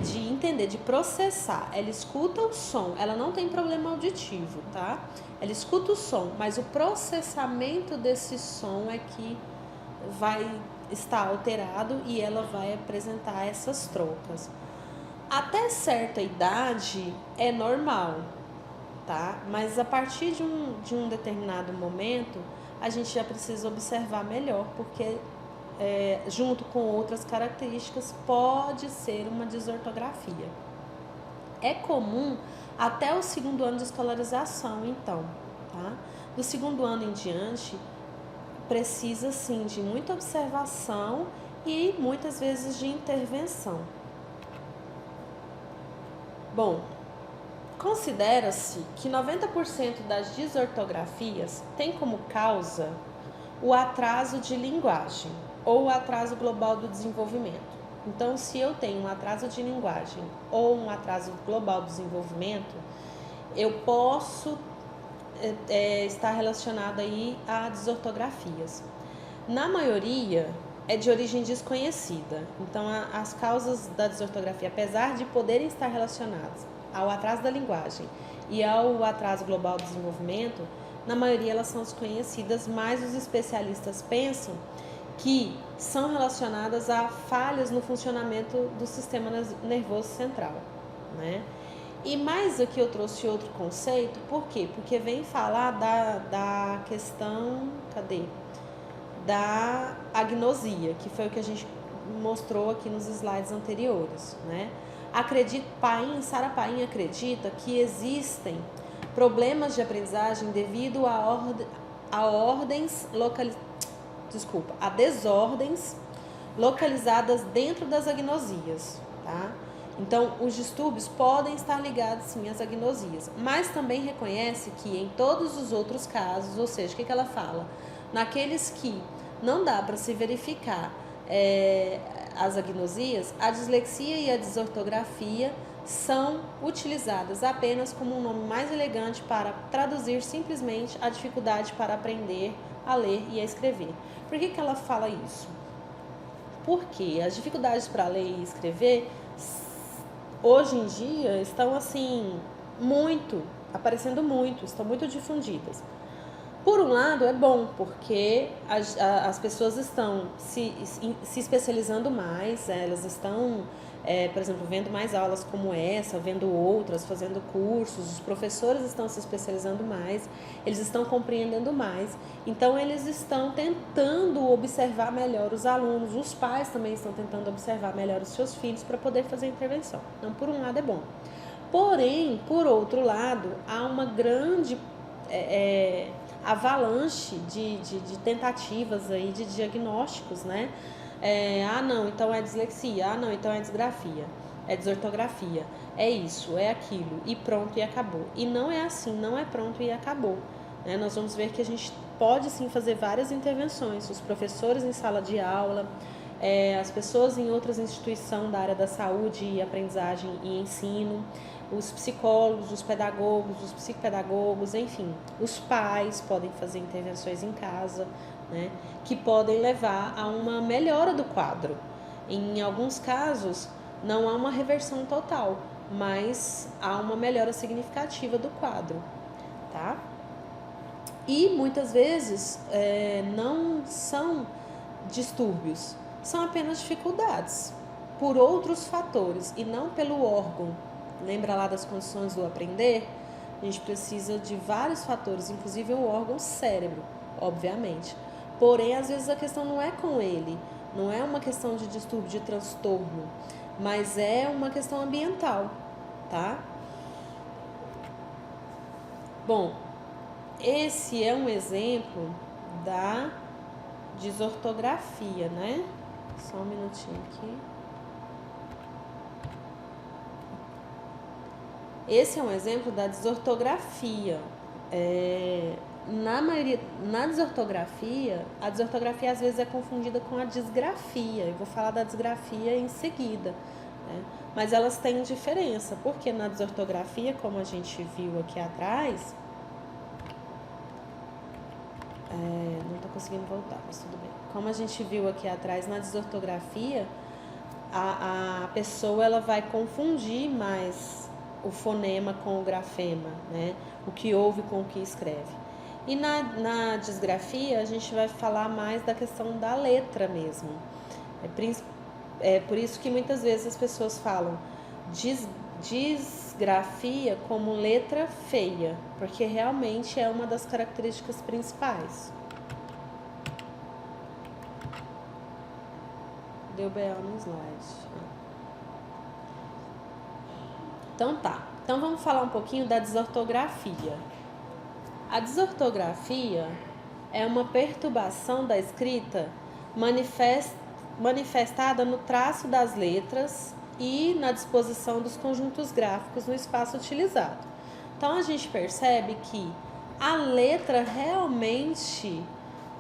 de entender, de processar. Ela escuta o som, ela não tem problema auditivo, tá? Ela escuta o som, mas o processamento desse som é que vai estar alterado e ela vai apresentar essas trocas. Até certa idade é normal, tá? Mas a partir de um determinado momento, a gente já precisa observar melhor, porque junto com outras características, pode ser uma desortografia. É comum até o 2º ano de escolarização, então, tá? Do 2º ano em diante, precisa, sim, de muita observação e, muitas vezes, de intervenção. Bom, considera-se que 90% das desortografias tem como causa o atraso de linguagem ou o atraso global do desenvolvimento. Então, se eu tenho um atraso de linguagem ou um atraso global do desenvolvimento, eu posso estar relacionado aí a desortografias. Na maioria, é de origem desconhecida. Então, as causas da desortografia, apesar de poderem estar relacionadas ao atraso da linguagem e ao atraso global do desenvolvimento, na maioria elas são desconhecidas, mas os especialistas pensam que são relacionadas a falhas no funcionamento do sistema nervoso central, né? E mais aqui eu trouxe outro conceito, por quê? Porque vem falar da questão, da agnosia, que foi o que a gente mostrou aqui nos slides anteriores, né? Sarah Paim acredita que existem problemas de aprendizagem devido a desordens localizadas dentro das agnosias, tá? Então, os distúrbios podem estar ligados, sim, às agnosias, mas também reconhece que em todos os outros casos, ou seja, o que ela fala? Naqueles que não dá para se verificar as agnosias, a dislexia e a desortografia são utilizadas apenas como um nome mais elegante para traduzir simplesmente a dificuldade para aprender a ler e a escrever. Por que ela fala isso? Porque as dificuldades para ler e escrever hoje em dia estão assim aparecendo muito, estão muito difundidas. Por um lado é bom, porque as pessoas estão se especializando mais, elas estão, por exemplo, vendo mais aulas como essa, vendo outras, fazendo cursos, os professores estão se especializando mais, eles estão compreendendo mais, então eles estão tentando observar melhor os alunos, os pais também estão tentando observar melhor os seus filhos para poder fazer a intervenção. Então, por um lado é bom. Porém, por outro lado, há uma grande avalanche de tentativas aí de diagnósticos, né? Não, então é dislexia, não, então é disgrafia, é desortografia, é isso, é aquilo, e pronto, e acabou. E não é assim, não é pronto e acabou, né? Nós vamos ver que a gente pode sim fazer várias intervenções, os professores em sala de aula, as pessoas em outras instituições da área da saúde e aprendizagem e ensino, os psicólogos, os pedagogos, os psicopedagogos, enfim, os pais podem fazer intervenções em casa, né, que podem levar a uma melhora do quadro. Em alguns casos, não há uma reversão total, mas há uma melhora significativa do quadro, tá? E muitas vezes não são distúrbios, são apenas dificuldades por outros fatores e não pelo órgão. Lembra lá das condições do aprender? A gente precisa de vários fatores, inclusive o órgão cérebro, obviamente. Porém, às vezes a questão não é com ele, não é uma questão de distúrbio, de transtorno, mas é uma questão ambiental, tá? Bom, esse é um exemplo da desortografia, né? Só um minutinho aqui. Esse é um exemplo da desortografia. Na desortografia, a desortografia às vezes é confundida com a disgrafia. Eu vou falar da disgrafia em seguida, né? Mas elas têm diferença, porque na desortografia, como a gente viu aqui atrás, não estou conseguindo voltar, mas tudo bem. Como a gente viu aqui atrás, na desortografia, a pessoa ela vai confundir mais o fonema com o grafema, né? O que ouve com o que escreve. E na disgrafia, a gente vai falar mais da questão da letra mesmo. É por isso que muitas vezes as pessoas falam disgrafia como letra feia, porque realmente é uma das características principais. Deu BO no slide. Então tá. Então vamos falar um pouquinho da desortografia. A desortografia é uma perturbação da escrita manifestada no traço das letras e na disposição dos conjuntos gráficos no espaço utilizado. Então a gente percebe que a letra realmente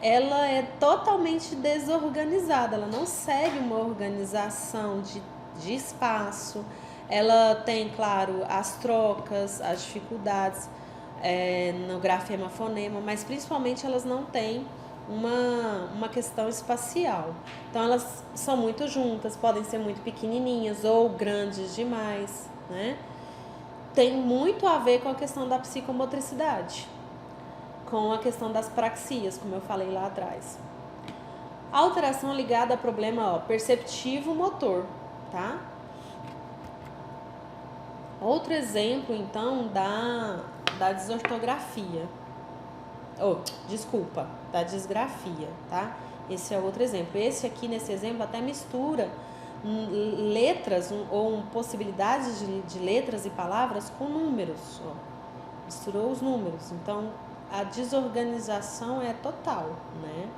ela é totalmente desorganizada, ela não segue uma organização de espaço, ela tem, claro, as trocas, as dificuldades no grafema fonema, mas principalmente elas não têm uma questão espacial. Então elas são muito juntas, podem ser muito pequenininhas ou grandes demais, né? Tem muito a ver com a questão da psicomotricidade, com a questão das praxias, como eu falei lá atrás. A alteração ligada a problema perceptivo motor, tá? Outro exemplo, então, da desortografia. Da disgrafia, tá? Esse é outro exemplo. Esse aqui, nesse exemplo, até mistura letras ou possibilidades de letras e palavras com números. Misturou os números. Então, a desorganização é total, né?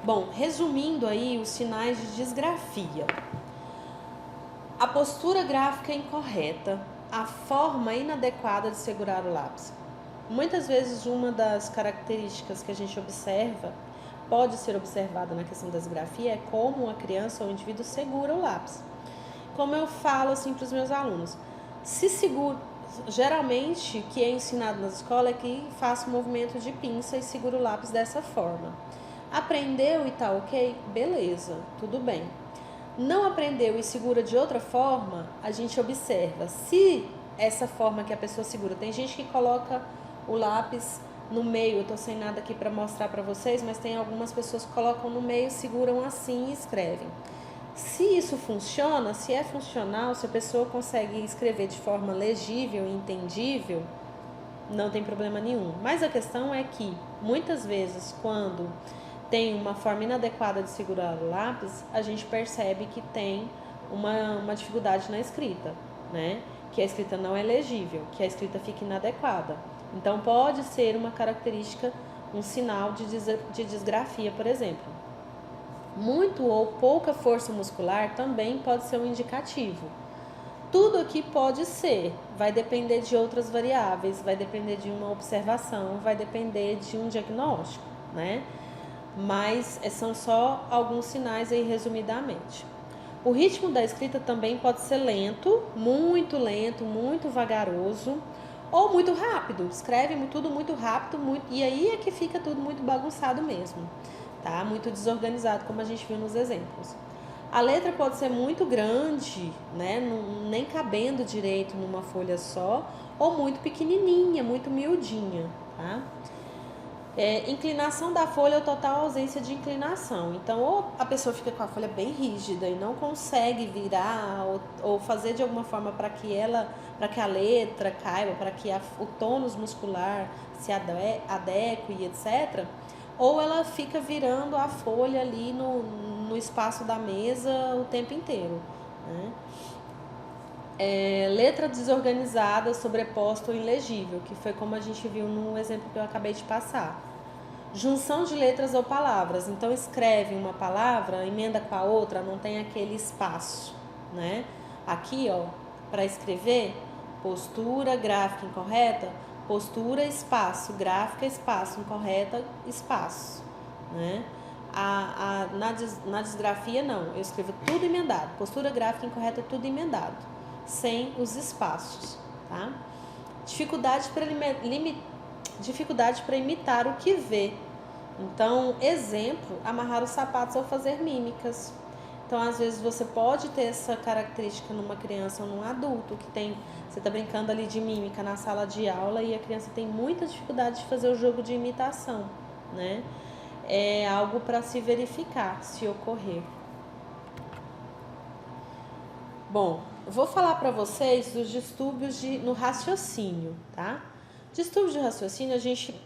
Bom, resumindo aí os sinais de disgrafia. A postura gráfica incorreta, a forma inadequada de segurar o lápis. Muitas vezes uma das características que a gente observa, pode ser observada na questão da disgrafia, é como a criança ou o indivíduo segura o lápis. Como eu falo assim para os meus alunos, se segura, geralmente o que é ensinado nas escolas é que faça um movimento de pinça e segura o lápis dessa forma. Aprendeu e tá ok? Beleza, tudo bem. Não aprendeu e segura de outra forma, a gente observa se essa forma que a pessoa segura. Tem gente que coloca o lápis no meio, eu tô sem nada aqui para mostrar para vocês, mas tem algumas pessoas que colocam no meio, seguram assim e escrevem. Se isso funciona, se é funcional, se a pessoa consegue escrever de forma legível e entendível, não tem problema nenhum. Mas a questão é que, muitas vezes, quando tem uma forma inadequada de segurar o lápis, a gente percebe que tem uma dificuldade na escrita, né? Que a escrita não é legível, que a escrita fica inadequada. Então, pode ser uma característica, um sinal de disgrafia, por exemplo. Muito ou pouca força muscular também pode ser um indicativo. Tudo aqui pode ser, vai depender de outras variáveis, vai depender de uma observação, vai depender de um diagnóstico, né? Mas são só alguns sinais aí, resumidamente. O ritmo da escrita também pode ser lento, muito vagaroso, ou muito rápido. Escreve tudo muito rápido, e aí é que fica tudo muito bagunçado mesmo, tá? Muito desorganizado, como a gente viu nos exemplos. A letra pode ser muito grande, né? Nem cabendo direito numa folha só, ou muito pequenininha, muito miudinha, tá? Inclinação da folha ou total ausência de inclinação. Então, ou a pessoa fica com a folha bem rígida e não consegue virar ou fazer de alguma forma para que a letra caiba, para que o tônus muscular se adeque e etc. Ou ela fica virando a folha ali no espaço da mesa o tempo inteiro, né? Letra desorganizada, sobreposta ou ilegível, que foi como a gente viu no exemplo que eu acabei de passar. Junção de letras ou palavras, então escreve uma palavra, emenda com a outra, não tem aquele espaço, né? Aqui, para escrever, postura gráfica incorreta, postura, espaço, gráfica, espaço, incorreta, espaço, né? Na disgrafia, não, eu escrevo tudo emendado, postura gráfica incorreta, tudo emendado, sem os espaços, tá? Dificuldade para imitar o que vê. Então, exemplo, amarrar os sapatos ou fazer mímicas. Então, às vezes você pode ter essa característica numa criança ou num adulto você está brincando ali de mímica na sala de aula e a criança tem muita dificuldade de fazer o jogo de imitação, né? É algo para se verificar, se ocorrer. Bom, eu vou falar para vocês dos distúrbios no raciocínio, tá? Distúrbios de raciocínio a gente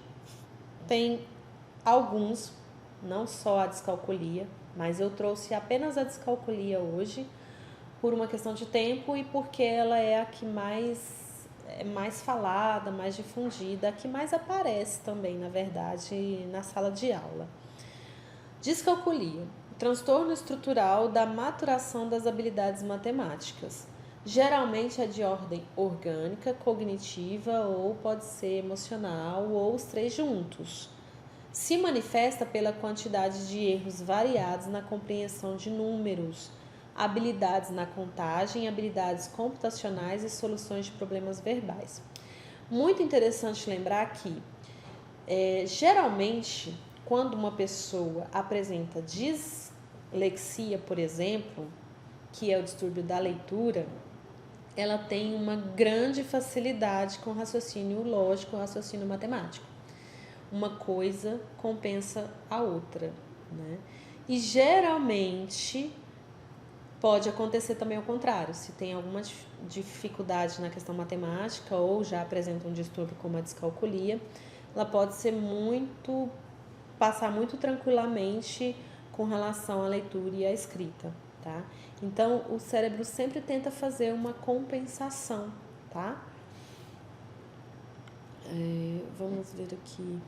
tem alguns, não só a descalculia, mas eu trouxe apenas a descalculia hoje por uma questão de tempo e porque ela é a que é mais falada, mais difundida, a que mais aparece também, na verdade, na sala de aula. Descalculia, transtorno estrutural da maturação das habilidades matemáticas. Geralmente é de ordem orgânica, cognitiva ou pode ser emocional ou os três juntos. Se manifesta pela quantidade de erros variados na compreensão de números, habilidades na contagem, habilidades computacionais e soluções de problemas verbais. Muito interessante lembrar que, geralmente, quando uma pessoa apresenta dislexia, por exemplo, que é o distúrbio da leitura, ela tem uma grande facilidade com raciocínio lógico, raciocínio matemático. Uma coisa compensa a outra, né? E geralmente pode acontecer também ao contrário, se tem alguma dificuldade na questão matemática ou já apresenta um distúrbio como a descalculia, ela pode ser passar muito tranquilamente com relação à leitura e à escrita, tá? Então, o cérebro sempre tenta fazer uma compensação, tá? Vamos ver aqui.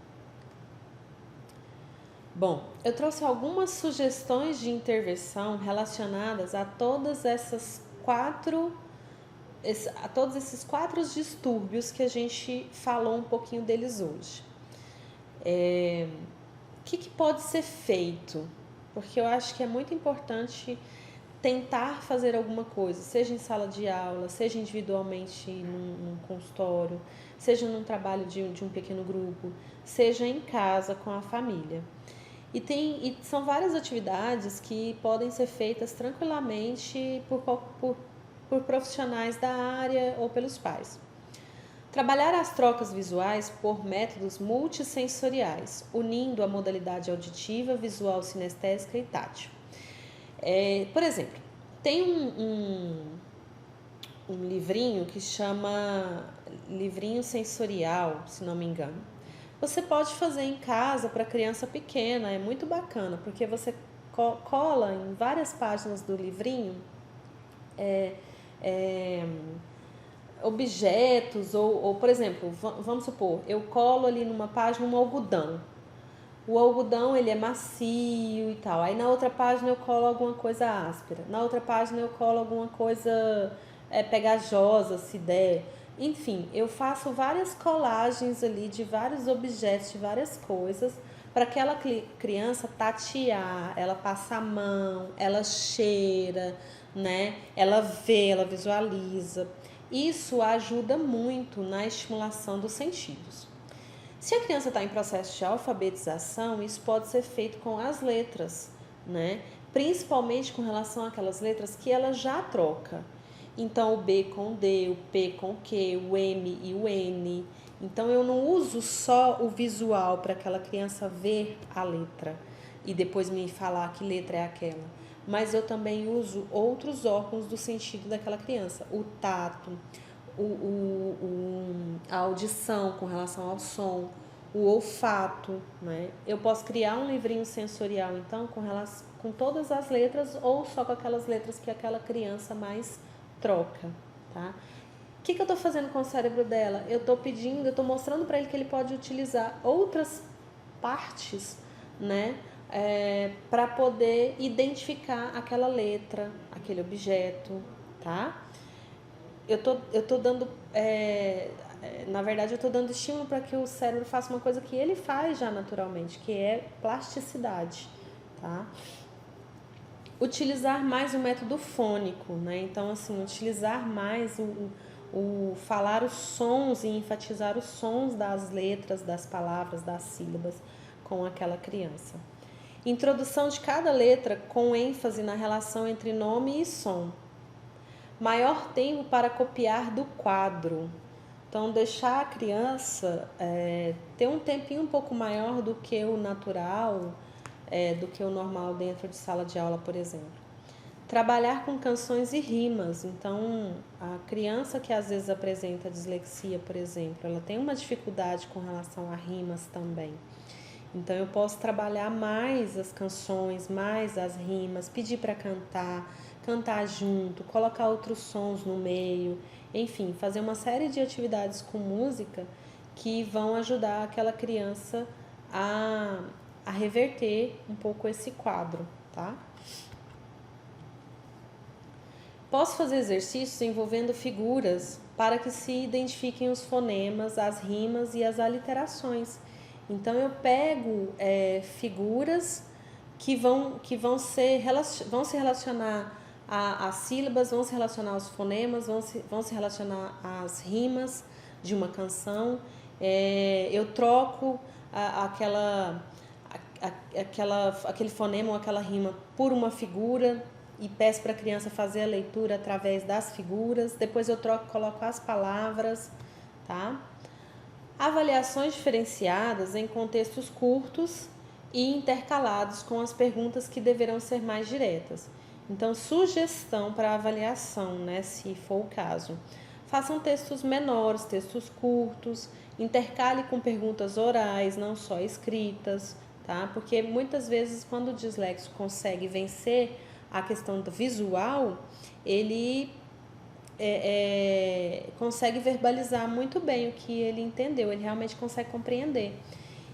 Bom, eu trouxe algumas sugestões de intervenção relacionadas a todos esses quatro distúrbios que a gente falou um pouquinho deles hoje. O que pode ser feito? Porque eu acho que é muito importante tentar fazer alguma coisa, seja em sala de aula, seja individualmente num consultório, seja num trabalho de um pequeno grupo, seja em casa com a família. E são várias atividades que podem ser feitas tranquilamente por profissionais da área ou pelos pais. Trabalhar as trocas visuais por métodos multissensoriais, unindo a modalidade auditiva, visual, sinestésica e tátil. Por exemplo, tem um livrinho que chama Livrinho Sensorial, se não me engano. Você pode fazer em casa para criança pequena, é muito bacana, porque você cola em várias páginas do livrinho objetos, ou, por exemplo, vamos supor, eu colo ali numa página um algodão. O algodão, ele é macio e tal. Aí na outra página eu colo alguma coisa áspera. Na outra página eu colo alguma coisa pegajosa, se der. Enfim, eu faço várias colagens ali de vários objetos, de várias coisas, para aquela criança tatear, ela passa a mão, ela cheira, né? Ela vê, ela visualiza. Isso ajuda muito na estimulação dos sentidos. Se a criança está em processo de alfabetização, isso pode ser feito com as letras, né? Principalmente com relação àquelas letras que ela já troca. Então, o B com o D, o P com o Q, o M e o N. Então, eu não uso só o visual para aquela criança ver a letra e depois me falar que letra é aquela. Mas eu também uso outros órgãos do sentido daquela criança. O tato, a audição com relação ao som, o olfato, né? Eu posso criar um livrinho sensorial, então, com todas as letras ou só com aquelas letras que aquela criança mais troca, tá? O que eu estou fazendo com o cérebro dela? Eu estou mostrando para ele que ele pode utilizar outras partes, né? Para poder identificar aquela letra, aquele objeto, tá? Eu tô dando, na verdade, eu estou dando estímulo para que o cérebro faça uma coisa que ele faz já naturalmente, que é plasticidade, tá? Utilizar mais o método fônico, né? Então, assim, utilizar mais o falar os sons e enfatizar os sons das letras, das palavras, das sílabas com aquela criança. Introdução de cada letra com ênfase na relação entre nome e som. Maior tempo para copiar do quadro. Então, deixar a criança ter um tempinho um pouco maior do que o natural, do que o normal dentro de sala de aula, por exemplo. Trabalhar com canções e rimas. Então, a criança que às vezes apresenta dislexia, por exemplo, ela tem uma dificuldade com relação a rimas também. Então, eu posso trabalhar mais as canções, mais as rimas, pedir para cantar junto, colocar outros sons no meio, enfim, fazer uma série de atividades com música que vão ajudar aquela criança a reverter um pouco esse quadro, tá? Posso fazer exercícios envolvendo figuras para que se identifiquem os fonemas, as rimas e as aliterações. Então, eu pego figuras que vão se relacionar às sílabas, vão se relacionar aos fonemas, vão se relacionar às rimas de uma canção. Eu troco aquele fonema ou aquela rima por uma figura e peço para a criança fazer a leitura através das figuras. Depois eu coloco as palavras, tá? Avaliações diferenciadas em contextos curtos e intercalados com as perguntas que deverão ser mais diretas. Então, sugestão para avaliação, né, se for o caso. Façam textos menores, textos curtos, intercale com perguntas orais, não só escritas, tá? Porque muitas vezes, quando o disléxico consegue vencer a questão do visual, ele consegue verbalizar muito bem o que ele entendeu, ele realmente consegue compreender.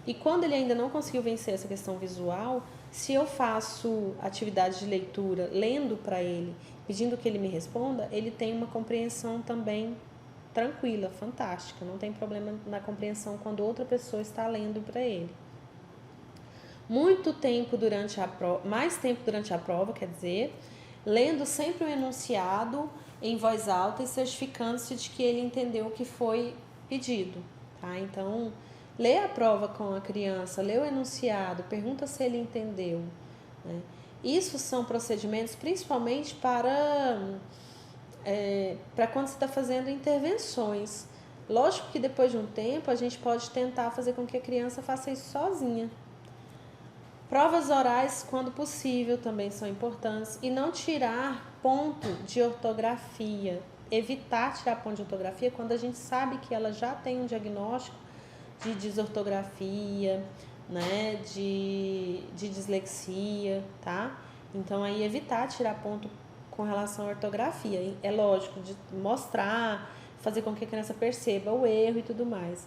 E quando ele ainda não conseguiu vencer essa questão visual, se eu faço atividade de leitura lendo para ele, pedindo que ele me responda, ele tem uma compreensão também tranquila, fantástica, não tem problema na compreensão quando outra pessoa está lendo para ele. Mais tempo durante a prova, quer dizer, lendo sempre o enunciado em voz alta e certificando-se de que ele entendeu o que foi pedido, tá? Então, lê a prova com a criança, lê o enunciado, pergunta se ele entendeu, né? Isso são procedimentos principalmente para quando você está fazendo intervenções. Lógico que depois de um tempo a gente pode tentar fazer com que a criança faça isso sozinha. Provas orais, quando possível, também são importantes. E não tirar ponto de ortografia. Evitar tirar ponto de ortografia quando a gente sabe que ela já tem um diagnóstico de desortografia, né, de dislexia, tá? Então, aí evitar tirar ponto com relação à ortografia. É lógico, de mostrar, fazer com que a criança perceba o erro e tudo mais.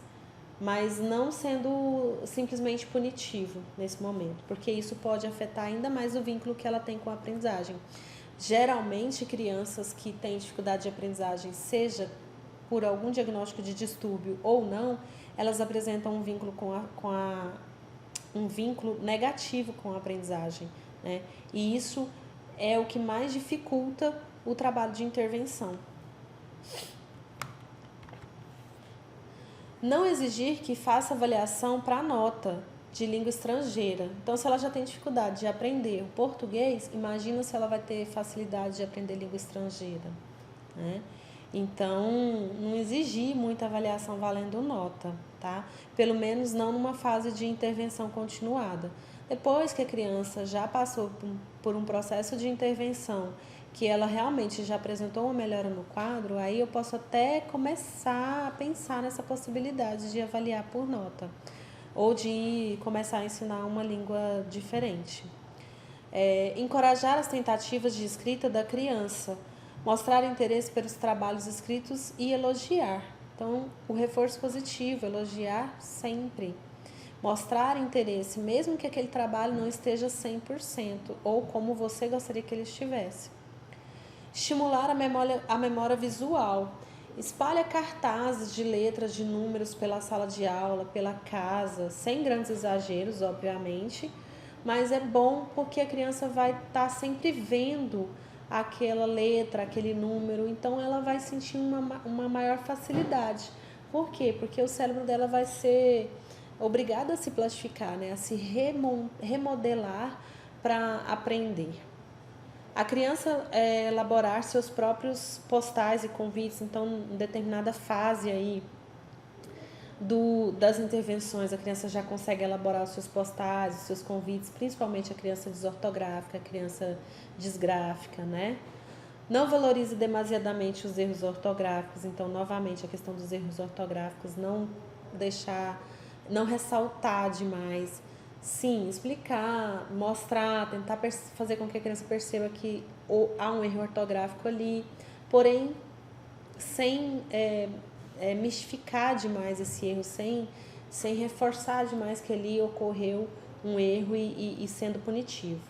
Mas não sendo simplesmente punitivo nesse momento, porque isso pode afetar ainda mais o vínculo que ela tem com a aprendizagem. Geralmente, crianças que têm dificuldade de aprendizagem, seja por algum diagnóstico de distúrbio ou não, elas apresentam um vínculo um vínculo negativo com a aprendizagem, né? E isso é o que mais dificulta o trabalho de intervenção. Não exigir que faça avaliação para nota de língua estrangeira. Então, se ela já tem dificuldade de aprender o português, imagina se ela vai ter facilidade de aprender língua estrangeira, né? Então, não exigir muita avaliação valendo nota, tá? Pelo menos não numa fase de intervenção continuada. Depois que a criança já passou por um processo de intervenção, que ela realmente já apresentou uma melhora no quadro, aí eu posso até começar a pensar nessa possibilidade de avaliar por nota ou de começar a ensinar uma língua diferente. Encorajar as tentativas de escrita da criança, mostrar interesse pelos trabalhos escritos e elogiar. Então, o reforço positivo, elogiar sempre. Mostrar interesse, mesmo que aquele trabalho não esteja 100% ou como você gostaria que ele estivesse. Estimular a memória visual. Espalha cartazes de letras, de números pela sala de aula, pela casa, sem grandes exageros, obviamente, mas é bom porque a criança vai estar sempre vendo aquela letra, aquele número, então ela vai sentir uma maior facilidade. Por quê? Porque o cérebro dela vai ser obrigado a se plastificar, né? A se remodelar para aprender. A criança elaborar seus próprios postais e convites, então, em determinada fase aí das intervenções, a criança já consegue elaborar os seus postais, os seus convites, principalmente a criança desortográfica, a criança disgráfica, né? Não valorize demasiadamente os erros ortográficos, então, novamente, a questão dos erros ortográficos, não ressaltar demais. Sim, explicar, mostrar, tentar fazer com que a criança perceba que há um erro ortográfico ali, porém, sem mistificar demais esse erro, sem reforçar demais que ali ocorreu um erro e sendo punitivo.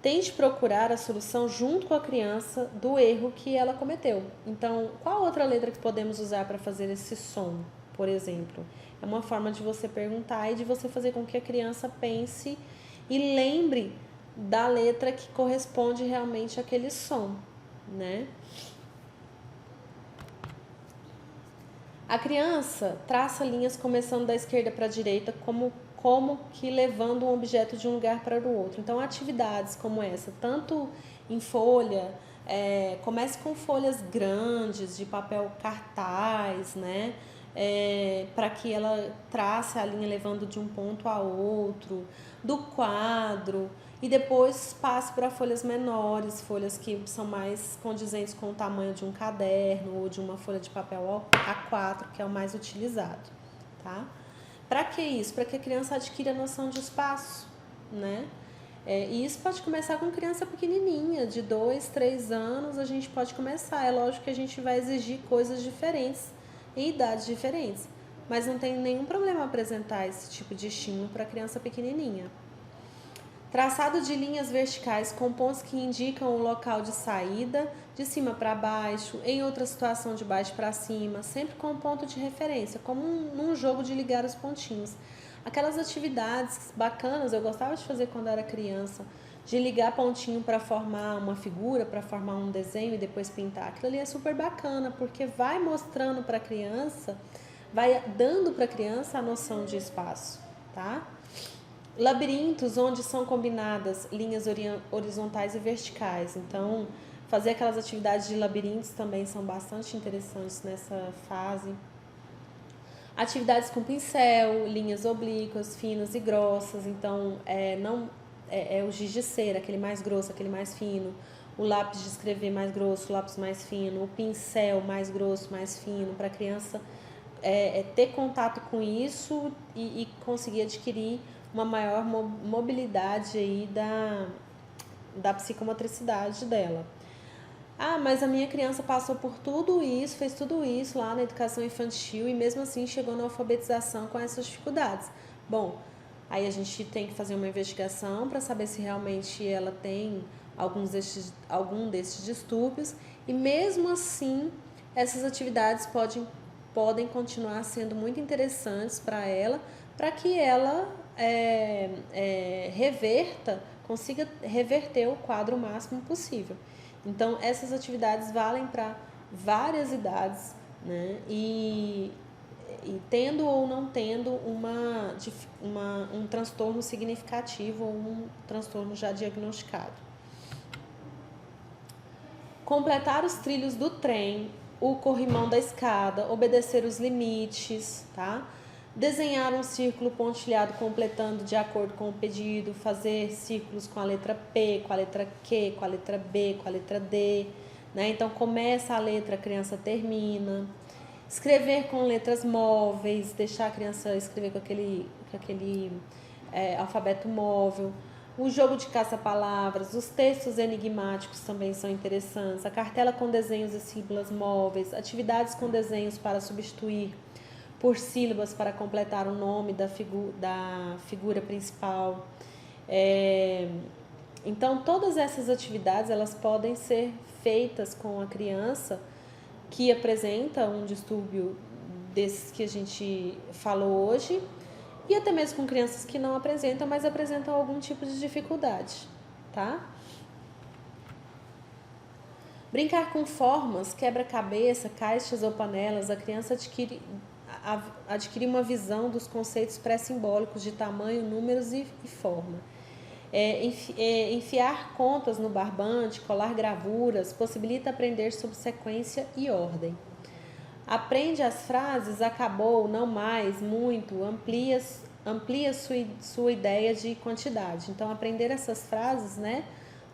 tente procurar a solução junto com a criança do erro que ela cometeu. Então, qual outra letra que podemos usar para fazer esse som, por exemplo? É uma forma de você perguntar e de você fazer com que a criança pense e lembre da letra que corresponde realmente àquele som, né? A criança traça linhas começando da esquerda para a direita, como que levando um objeto de um lugar para o outro. Então, atividades como essa, tanto em folha, comece com folhas grandes, de papel cartaz, né? Para que ela trace a linha levando de um ponto a outro, do quadro, e depois passe para folhas menores, folhas que são mais condizentes com o tamanho de um caderno ou de uma folha de papel A4, que é o mais utilizado, tá? Para que isso? Para que a criança adquira a noção de espaço, né? E isso pode começar com criança pequenininha, de 2, 3 anos a gente pode começar. É lógico que a gente vai exigir coisas diferentes em idades diferentes, mas não tem nenhum problema apresentar esse tipo de estímulo para criança pequenininha. Traçado de linhas verticais com pontos que indicam o local de saída, de cima para baixo, em outra situação de baixo para cima, sempre com um ponto de referência, como num jogo de ligar os pontinhos. Aquelas atividades bacanas, eu gostava de fazer quando era criança, de ligar pontinho para formar uma figura, para formar um desenho e depois pintar. Aquilo ali é super bacana, porque vai mostrando para a criança, vai dando para a criança a noção de espaço, tá? Labirintos onde são combinadas linhas horizontais e verticais. Então, fazer aquelas atividades de labirintos também são bastante interessantes nessa fase. Atividades com pincel, linhas oblíquas, finas e grossas. Então, o giz de cera, aquele mais grosso, aquele mais fino. O lápis de escrever mais grosso, o lápis mais fino. O pincel mais grosso, mais fino. Para a criança ter contato com isso e conseguir adquirir uma maior mobilidade aí da psicomotricidade dela. Ah, mas a minha criança passou por tudo isso, fez tudo isso lá na educação infantil e mesmo assim chegou na alfabetização com essas dificuldades. Bom, aí a gente tem que fazer uma investigação para saber se realmente ela tem algum desses distúrbios e mesmo assim essas atividades podem continuar sendo muito interessantes para ela, para que ela consiga reverter o quadro o máximo possível. Então, essas atividades valem para várias idades, né? E tendo ou não tendo um transtorno significativo ou um transtorno já diagnosticado. Completar os trilhos do trem, o corrimão da escada, obedecer os limites, tá? Desenhar um círculo pontilhado completando de acordo com o pedido, fazer círculos com a letra P, com a letra Q, com a letra B, com a letra D, né? Então começa a letra, a criança termina. Escrever com letras móveis, deixar a criança escrever com aquele alfabeto móvel. O jogo de caça-palavras, os textos enigmáticos também são interessantes. A cartela com desenhos e símbolos móveis, atividades com desenhos para substituir por sílabas para completar o nome da figura principal. Então, todas essas atividades elas podem ser feitas com a criança que apresenta um distúrbio desses que a gente falou hoje, e até mesmo com crianças que não apresentam, mas apresentam algum tipo de dificuldade, tá? Brincar com formas, quebra-cabeça, caixas ou panelas, a criança adquire uma visão dos conceitos pré-simbólicos de tamanho, números e forma. Enfiar contas no barbante, colar gravuras, possibilita aprender sobre sequência e ordem. Aprende as frases acabou, não mais, muito, amplia sua ideia de quantidade. Então, aprender essas frases, né,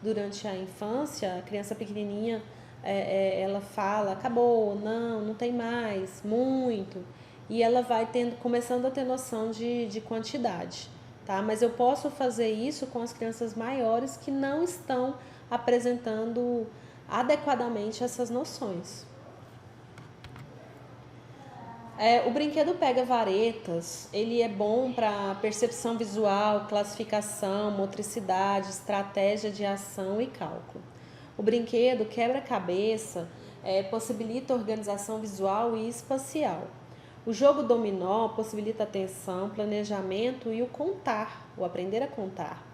durante a infância, a criança pequenininha, ela fala acabou, não tem mais, muito, e ela vai começando a ter noção de quantidade, tá? Mas eu posso fazer isso com as crianças maiores que não estão apresentando adequadamente essas noções. O brinquedo pega varetas, ele é bom para percepção visual, classificação, motricidade, estratégia de ação e cálculo. O brinquedo quebra-cabeça possibilita organização visual e espacial. O jogo dominó possibilita atenção, planejamento e o contar, o aprender a contar.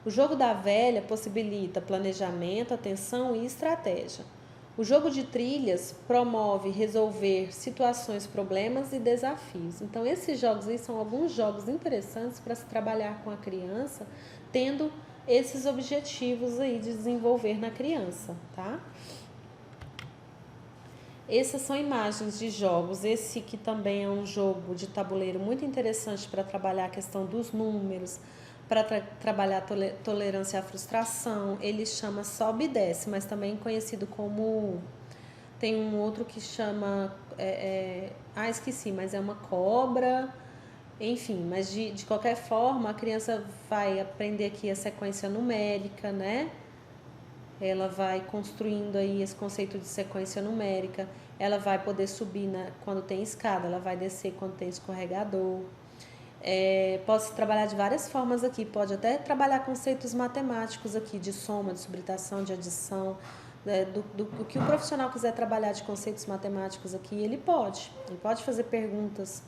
O jogo da velha possibilita planejamento, atenção e estratégia. O jogo de trilhas promove resolver situações, problemas e desafios. Então, esses jogos aí são alguns jogos interessantes para se trabalhar com a criança, tendo esses objetivos aí de desenvolver na criança, tá? Essas são imagens de jogos. Esse que também é um jogo de tabuleiro muito interessante para trabalhar a questão dos números, para trabalhar a tolerância à frustração. Ele chama Sobe e Desce, mas também conhecido como... Tem um outro que chama... esqueci, mas é uma cobra. Enfim, mas de qualquer forma, a criança vai aprender aqui a sequência numérica, né? Ela vai construindo aí esse conceito de sequência numérica. Ela vai poder subir quando tem escada, ela vai descer quando tem escorregador. Pode trabalhar de várias formas aqui, pode até trabalhar conceitos matemáticos aqui, de soma, de subtração, de adição, do que o profissional quiser trabalhar de conceitos matemáticos aqui, ele pode fazer perguntas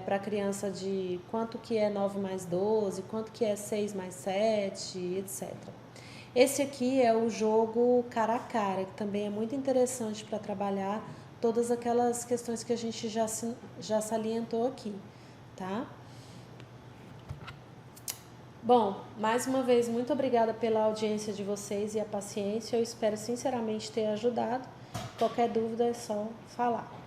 para a criança de quanto que é 9 mais 12, quanto que é 6 mais 7, etc. Esse aqui é o jogo cara a cara, que também é muito interessante para trabalhar todas aquelas questões que a gente já salientou aqui, tá? Bom, mais uma vez, muito obrigada pela audiência de vocês e a paciência. Eu espero sinceramente ter ajudado. Qualquer dúvida é só falar.